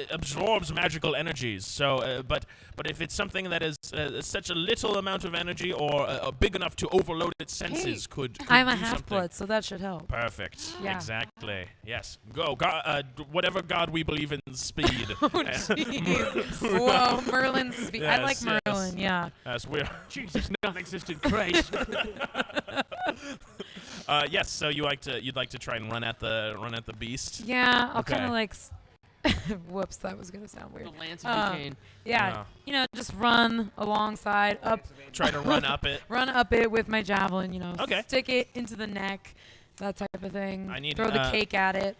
absorbs magical energies. So, but if it's something that is such a little amount of energy or big enough to overload its senses, could I'm a do something." half-blood, so that should help. Perfect. Yeah. Exactly. Yes. Go. God, whatever God we believe in, speed. Whoa, Merlin's speed. I like Yes, yes. Merlin, yeah. Yes, we're. Jesus, non-existent Christ. Yes. So you'd like to try and run at the beast. Yeah, I'll Okay. kind of like. Whoops, that was gonna sound weird. The Lance of Duquesne. Yeah, you know, just run alongside, Try to run up it. run up it with my javelin. You know, Okay. stick it into the neck, that type of thing. I need, throw the cake at it.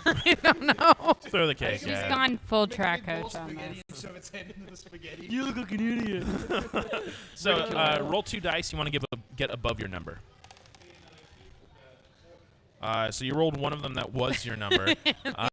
I don't know. Throw the cake. She's Yeah. gone full Make a track big bowl coach of on spaghetti this. and shove its head into the spaghetti. You look like an idiot. So roll 2 dice. You want to get above your number. So you rolled one of them that was your number,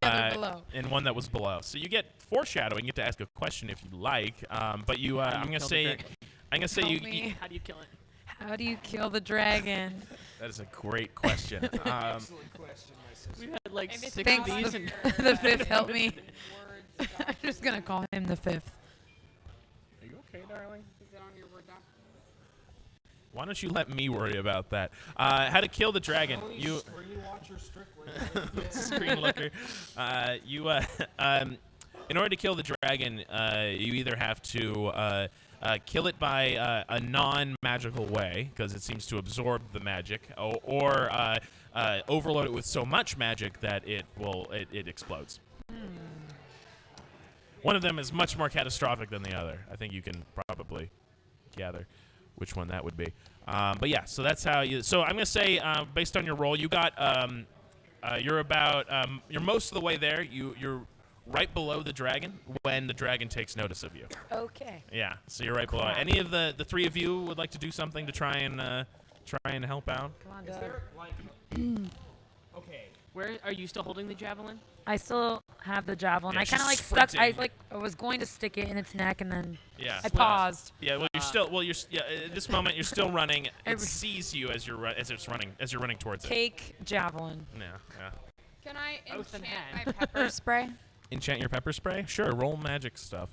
other below. and one that was below. So you get foreshadowing. You get to ask a question if you like. But you, How do you I'm gonna kill the say, dragon? I'm gonna say Help you. me. How do you kill it? How do you kill the dragon? That is a great question. Excellent question, my sister. We've had like 6 of Thanks, these. the, And the fifth helped me. I'm just going to call him the fifth. Are you okay, darling? Is it on your word doc? Why don't you let me worry about that? How to kill the dragon? Only You Screen watcher strictly. screen looker. In order to kill the dragon, you either have to kill it by a non-magical way, because it seems to absorb the magic, or overload it with so much magic that it explodes. One of them is much more catastrophic than the other. I think you can probably gather which one that would be. But yeah, so that's how you. So I'm gonna say, based on your roll, you got you're most of the way there. You're right below the dragon when the dragon takes notice of you. Okay. Yeah, so you're right below. Crap. Any of the three of you would like to do something to try and help out? Come on, Is Doug. there like? Okay. Where are you still holding the javelin? I still have the javelin. Yeah, I kind of she's like stuck. sprinting. I was going to stick it in its neck, and then Yeah. I paused. Yeah, well, you're still. Well, you're. Yeah, at this moment, you're still running. It Every- sees you as it's running. As you're running towards it. Take javelin. Yeah, yeah. Can I Oath and enchant hand. my pepper spray? Enchant your pepper spray? Sure. Roll magic stuff.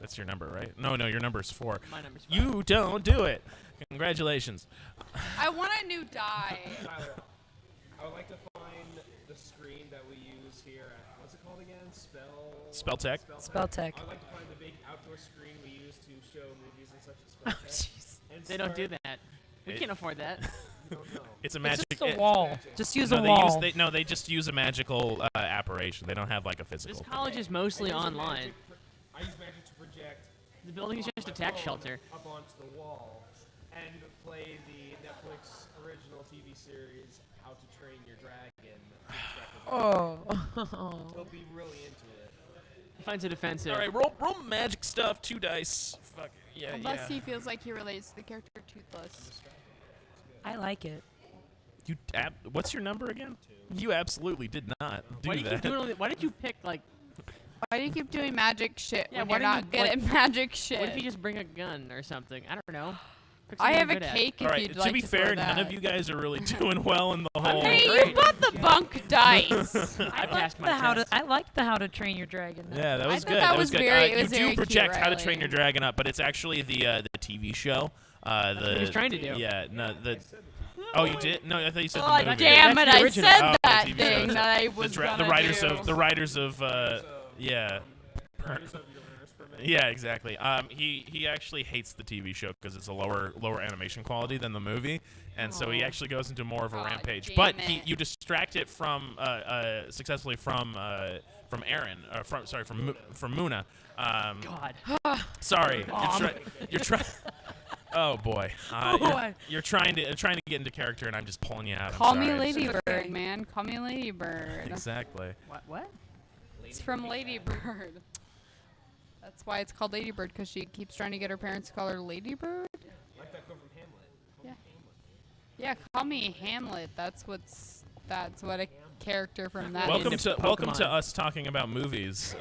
That's your number, right? No, your number's 4. My number's 5. You don't do it. Congratulations. I want a new die. Tyler, I would like to find the screen that we use here at, what's it called again? Spell tech. Spell tech. I'd like to find the big outdoor screen we use to show movies and such as Oh, spell tech. jeez. And They don't do start- that. We It- can't afford that. No, no. It's a It's magic. just a wall. Just use a They wall. they just use a magical apparition. They don't have like a This physical. college is mostly I use online. I use magic to project The building is just a my tax phone shelter. up onto the wall and play the Netflix original TV series How to Train Your Dragon. Oh. He'll be really into it. Finds it offensive. All right, roll magic stuff. 2 dice. Fuck yeah, Unless yeah. he feels like he relates to the character Toothless. I like it. You what's your number again? You absolutely did not do Why do you keep that. doing all that? Why did you pick like? Why do you keep doing magic shit Yeah, when why you're don't not you, good like- at magic shit? What if you just bring a gun or something? I don't know. Pick I something have you're a good at. cake All if right. you'd To like be to fair, throw none that. of you guys are really doing well in the whole. Hey, Great. you bought the bunk dice. I passed my test. I liked the How to Train Your Dragon. Yeah, that I was thought good. that was good. very- it you was do very cute, project How to Train Riley. Your Dragon up, but it's actually the TV show. That's what he was trying to do. Yeah, no, the. Oh, you did? No, I thought you said Oh, the movie. damn That's it! the I original. said Oh, the that TV thing show. that I was the gonna writers do. of yeah. Yeah, exactly. He actually hates the TV show because it's a lower animation quality than the movie, and so he actually goes into more of a Aw, rampage. damn But it. you distract it from successfully from Aaron, from Muna. God. Sorry, you're trying. Oh boy, Boy. you're trying to get into character, and I'm just pulling you out. I'm Call me sorry. Ladybird, man. Call me Ladybird. Exactly. What? It's from Ladybird. That's why it's called Ladybird, because she keeps trying to get her parents to call her Ladybird. Like that girl from Hamlet. Call me Yeah. Hamlet. Yeah, call me Hamlet. That's what a character from that Welcome is. to Pokemon. us talking about movies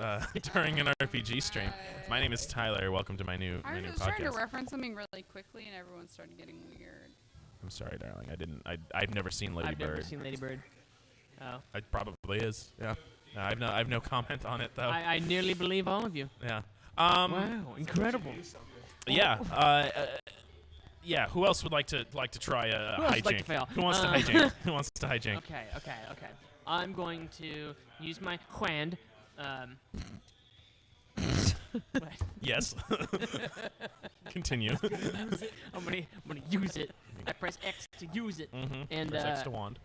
during an RPG stream. My name is Tyler. Welcome to my new I was just podcast. trying to reference something really quickly, and everyone started getting weird. I'm sorry, darling. I've never seen Lady I've never Bird. seen Lady Bird. Oh. It probably is. Yeah. No, I've no comment on it though. I nearly believe all of you. Yeah. Wow, incredible. Yeah. Yeah. Who else would like to try a Who else would like to hijink? fail? Who wants to hijink? Who wants to hijink? Okay. I'm going to use my wand. What? Yes. Continue. I'm gonna use it. I press X to use it. Mm-hmm. And Press X to wand.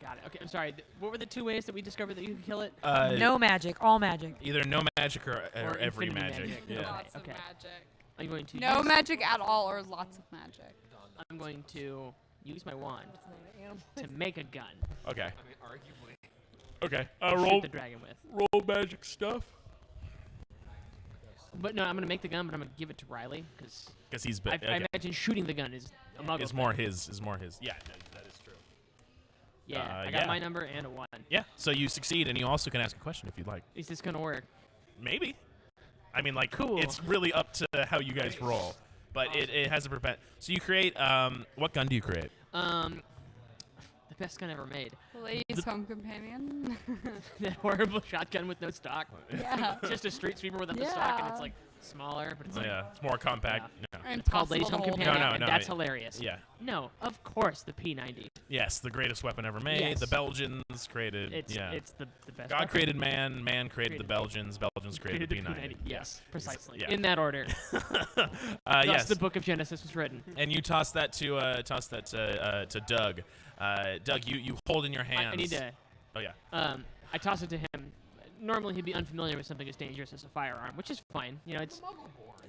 got it. Okay, I'm sorry. What were the 2 ways that we discovered that you could kill it? No magic. All magic. Either no magic or every infinity magic. magic. Yeah. Lots Okay. of magic. I'm going to No use, magic at all, or lots of magic. I'm going to use my wand to make a gun. Okay. I mean, arguably. Okay. To shoot the dragon with. Roll magic stuff. But no, I'm gonna make the gun, but I'm gonna give it to Riley because He's I imagine shooting the gun is a muggle. Is more his. Is more his. Yeah, that is true. Yeah, I got my number and a 1. Yeah. So you succeed, and you also can ask a question if you'd like. Is this gonna work? Maybe. I mean, like, Cool. it's really up to how you guys roll. But it has a prevent. So you create. What gun do you create? The best gun ever made. Ladies' home companion. That horrible shotgun with no stock. Yeah. Just a street sweeper without the stock, and it's like smaller, but it's like Yeah, it's more compact. Yeah. it's called Ladies Home Impossible to Companion, hold. and No, that's yeah. hilarious. Yeah. No, of course the P90. Yes, the greatest weapon ever made. Yes. The Belgians created. It's yeah. it's the best. God weapon. created man. Man created the Belgians. Belgians created the the P90. Yes, precisely. Yeah. In that order. Thus Yes. the Book of Genesis was written. And you toss that to Doug. Doug, you hold in your hands. I need to. Oh yeah. I toss it to him. Normally he'd be unfamiliar with something as dangerous as a firearm, which is fine. You know, it's.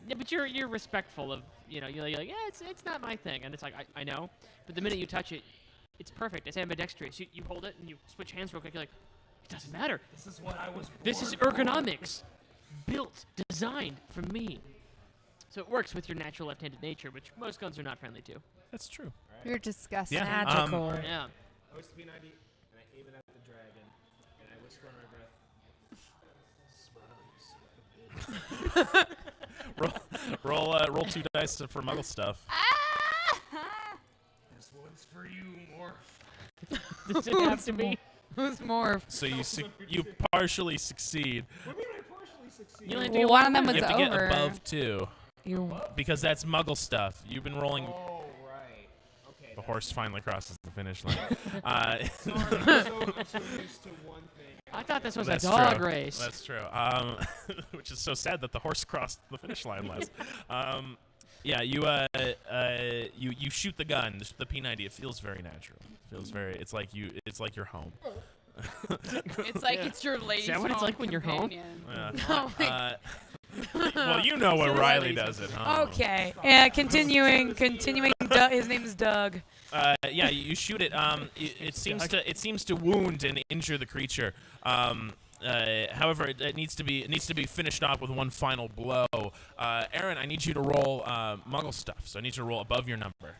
Yeah, but you're respectful of, you know, you're like, yeah, it's not my thing, and it's like I know, but the minute you touch it, it's perfect. It's ambidextrous. You hold it and you switch hands real quick. You're like, it doesn't matter. This is what I was. This is born for. ergonomics, built, designed for me. So it works with your natural left-handed nature, which most guns are not friendly to. That's true. You're disgusting. Yeah. Magical. Yeah. I was the P90, and I aim it at the dragon, and I whisper under my breath, Roll 2 dice for Muggle stuff. "This one's for you, Morph." Does it have to be? Who's more? So you partially succeed. What do you mean I partially succeed? You only have to Well, get one of them was You have to over. get above 2 You. because that's Muggle stuff. You've been rolling. Oh, right. Okay. The horse finally crosses the finish line. Sorry, I'm so used to one thing. I thought this was That's a dog true. race. That's true. Which is so sad that the horse crossed the finish line last. Yeah, you shoot the gun, the P90. It feels very natural. It feels very. It's like you're home. It's like it's your ladies' that what it's home like when you're home? companion. Yeah. Well, you know what Riley does at home. Okay. Yeah. Continuing. His name is Doug. Yeah, you shoot it. It seems to wound and injure the creature. However, it needs to be finished off with one final blow. Aaron, I need you to roll Muggle stuff. So I need you to roll above your number.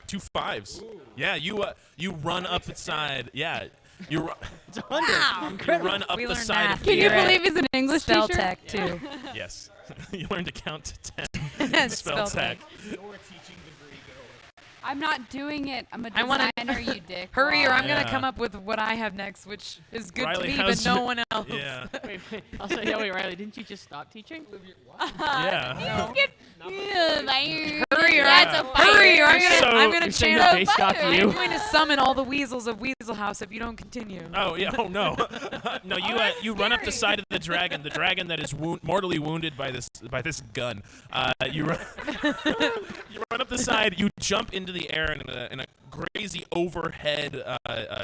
2 5s. Ooh. Yeah, you run up its side. Yeah, you It's 100. you run up We the learned side math of Can the you here at believe he's an English Spell teacher? Tech too. Yes, you learn to count to 10. Spell tech. Your teaching degree going. I'm not doing it. I'm a I wanna- designer, you dick. Hurry, or I'm Yeah. gonna come up with what I have next, which is good Riley, to me, but how's no your- one else. Yeah. wait, I'll say, wait, Riley, didn't you just stop teaching? Yeah. Hurry, or That's a hurry, or I'm So- gonna You're saying channel. that based off I'm you? going to summon all the weasels of Weasel House if you don't continue. Oh yeah. Oh no. No, you run up the side of the dragon that is mortally wounded by this gun. You run you run up the side. You jump into the air in a crazy overhead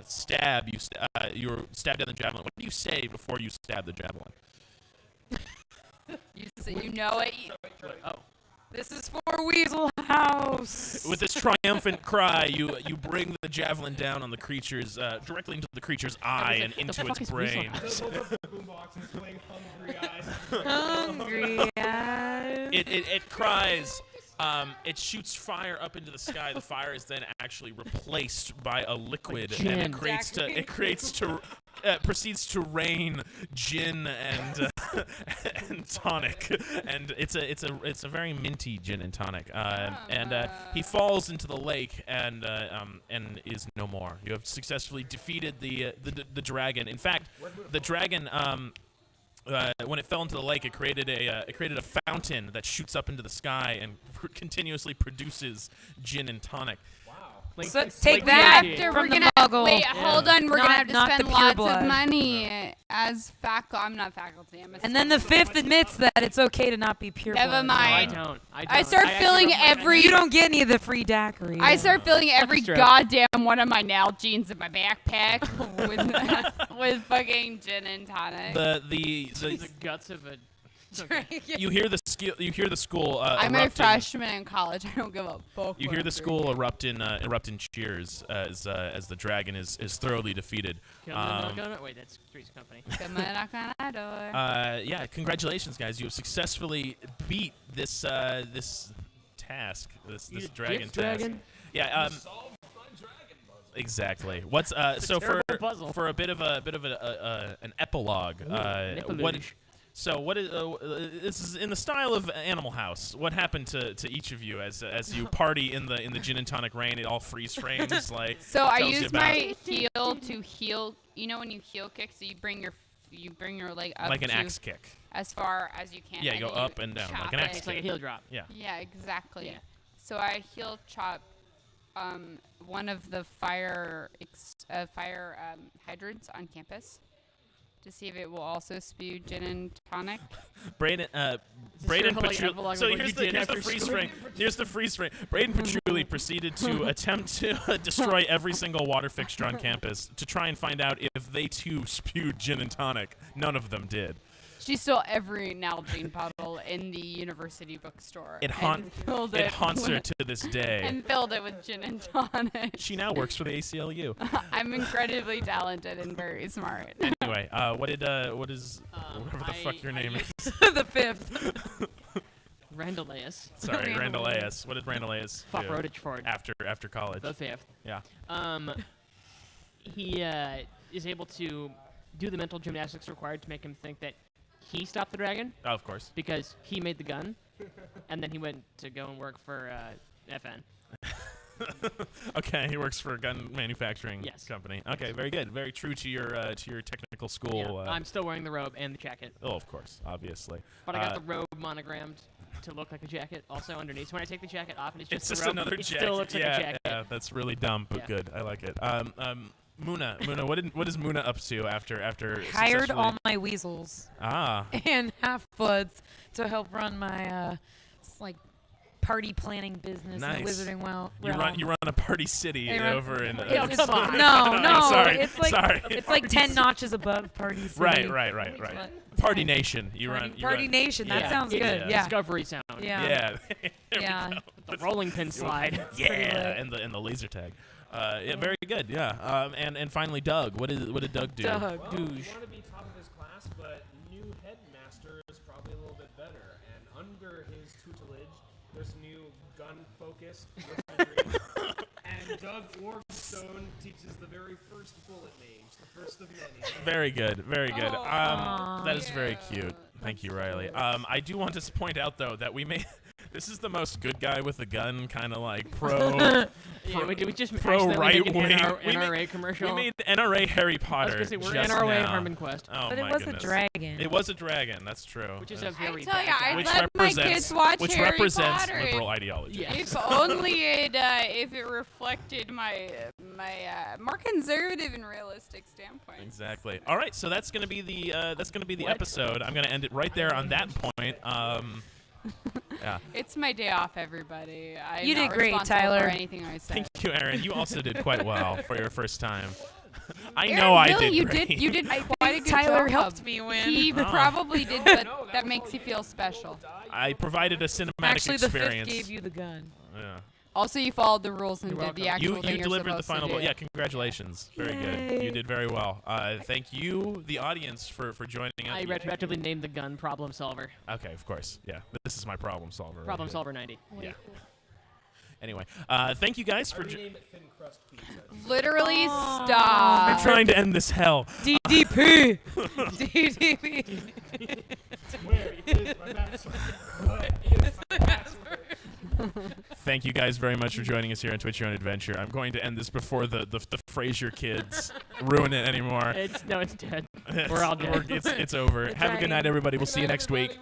stab. You're stabbed in the javelin. What do you say before you stab the javelin? You know it. Oh. This is for Weasel House. With this triumphant cry, you bring the javelin down on the creature's directly into the creature's eye and The into fuck its is Weasel brain. House? The boombox is playing Hungry Eyes. Hungry eyes. It cries. It shoots fire up into the sky. The fire is then actually replaced by a liquid, and gin. it proceeds to rain gin and and tonic, and it's a very minty gin and tonic. And he falls into the lake and is no more. You have successfully defeated the dragon. In fact, the dragon. When it fell into the lake, it created a fountain that shoots up into the sky and continuously produces gin and tonic. Like, So it's take like that DMT. After from we're the gonna Muggle. wait, hold on. We're Not- gonna have to not the spend pure lots blood. of money as faculty. I'm not faculty. I'm a And then the fifth admits that it's okay to not be pure. Never blood. No, I mind. don't. I start actually filling don't like every- You don't get any of the free daiquiri. I start filling every Extra. goddamn one of my Nalgene's in my backpack with fucking gin and tonic. The the guts of a You hear the school. I'm erupt a in- freshman in college. I don't give a fuck. You what hear I'm the school erupt in cheers as the dragon is thoroughly defeated. Come on, knock on it. Wait, that's Three's Company. doing. Come on, knock on that door. Yeah, congratulations, guys! You have successfully beat this task, this dragon task. Dragon? Yeah. Exactly. What's so for terrible puzzle. for a bit of an epilogue? What? So what is this is in the style of Animal House. What happened to each of you as you party in the gin and tonic rain? It all freeze frames like. So I tells you use about- my heel to heel. You know when you heel kick, so you bring your leg up like an to axe kick. as far as you can. Yeah, you and go up and down like chop an it. axe It's like a kick. heel drop. Yeah. Yeah, exactly. Yeah. So I heel chop one of the fire hydrants on campus to see if it will also spew gin and tonic. Braden sort of like Patchouli. epilogue So of what here's you the did after freeze school. frame. Here's the freeze frame. Braden Patchouli proceeded to attempt to destroy every single water fixture on campus to try and find out if they too spewed gin and tonic. None of them did. She stole every Nalgene bottle in the university bookstore. It and filled it haunts her with- to this day. and filled it with gin and tonic. She now works for the ACLU. I'm incredibly talented and very smart. Anyway, what is whatever the fuck your name is? The fifth. Randalaeus. Sorry, Randall Randalaeus. What did Randalaeus Fuck do Rodich Ford. after college? The fifth. Yeah. He is able to do the mental gymnastics required to make him think that he stopped the dragon Oh, of course. because he made the gun, and then he went to go and work for FN. Okay, he works for a gun manufacturing Yes. company. Okay, very good. Very true to your technical school. Yeah, I'm still wearing the robe and the jacket, oh, of course, obviously. but I got the robe monogrammed to look like a jacket also underneath. So when I take the jacket off and it's It's just just the robe, another it jacket. still looks like yeah, a jacket. yeah, that's really dumb, but Yeah. good. I like it. Muna, what is Muna up to after Hired successfully- all my weasels Ah, and half-bloods to help run my like party planning business Nice. in the Wizarding Well. you run a party city I run- over in. Yeah, come on. No, Sorry, it's like sorry. it's like 10 notches above Party City. Right. What? Party Nation. You Party, run. Party Nation. That Yeah. sounds Yeah. good. Yeah. Discovery sound. Yeah. Yeah. There we Yeah. go. The rolling pin slide. pretty Yeah, lit. and the laser tag. Yeah, very good. Yeah. And finally, Doug. What did Doug do? Doug. Douche. You want to be top of his class, but new headmaster is probably a little bit better. And under his tutelage, there's new gun-focused weaponry. And Doug Orgstone teaches the very first bullet mage, the first of many. Very good. Very good. Aw. That is very cute. Thank you, Riley. I do want to point out though that we may. This is the most good guy with a gun kind of like pro. Yeah, we just pro accidentally make an right-wing. NRA commercial. We made NRA Harry I was Potter. gonna say we're just NRA now. Harmon Quest, Oh But my it was goodness. a dragon. It was a dragon. That's true. which is a I very tell bad ya, guy. I'd which let my represents kids watch which Harry represents Potter. liberal ideology. Yeah. If only if it reflected my more conservative and realistic standpoint. Exactly. All right, so that's gonna be the What? episode. I'm gonna end it right there on that point. Yeah. It's my day off, everybody. I'm You not did great, responsible Tyler. For anything I said. Thank you, Aaron. You also did quite well for your first time. I Aaron, know I really, did you great. did. You did quite a good Tyler job. helped me win. He Oh. probably did, but that makes you feel special. I provided a cinematic Actually, the experience. fifth gave you the gun. Yeah. Also, you followed the rules and You're did welcome. the actual You thing you're delivered the supposed to final do. ball. Yeah, congratulations. Very good. Yay. You did very well. Thank you, the audience, for joining us. I retroactively named the gun Problem Solver. Okay, of course. Yeah, this is my problem solver. right Problem here. Solver 90. Yeah. Anyway, thank you guys for. Rename it Thin Crust Pizza. Literally I'm stop. trying to end this hell. DDP. DDP. Where is my password? What is my password? Thank you guys very much for joining us here on Twitch Your Own Adventure. I'm going to end this before the Frasier kids ruin it anymore. It's dead. We're all dead. It's over. Have a good night, everybody. We'll see you next week.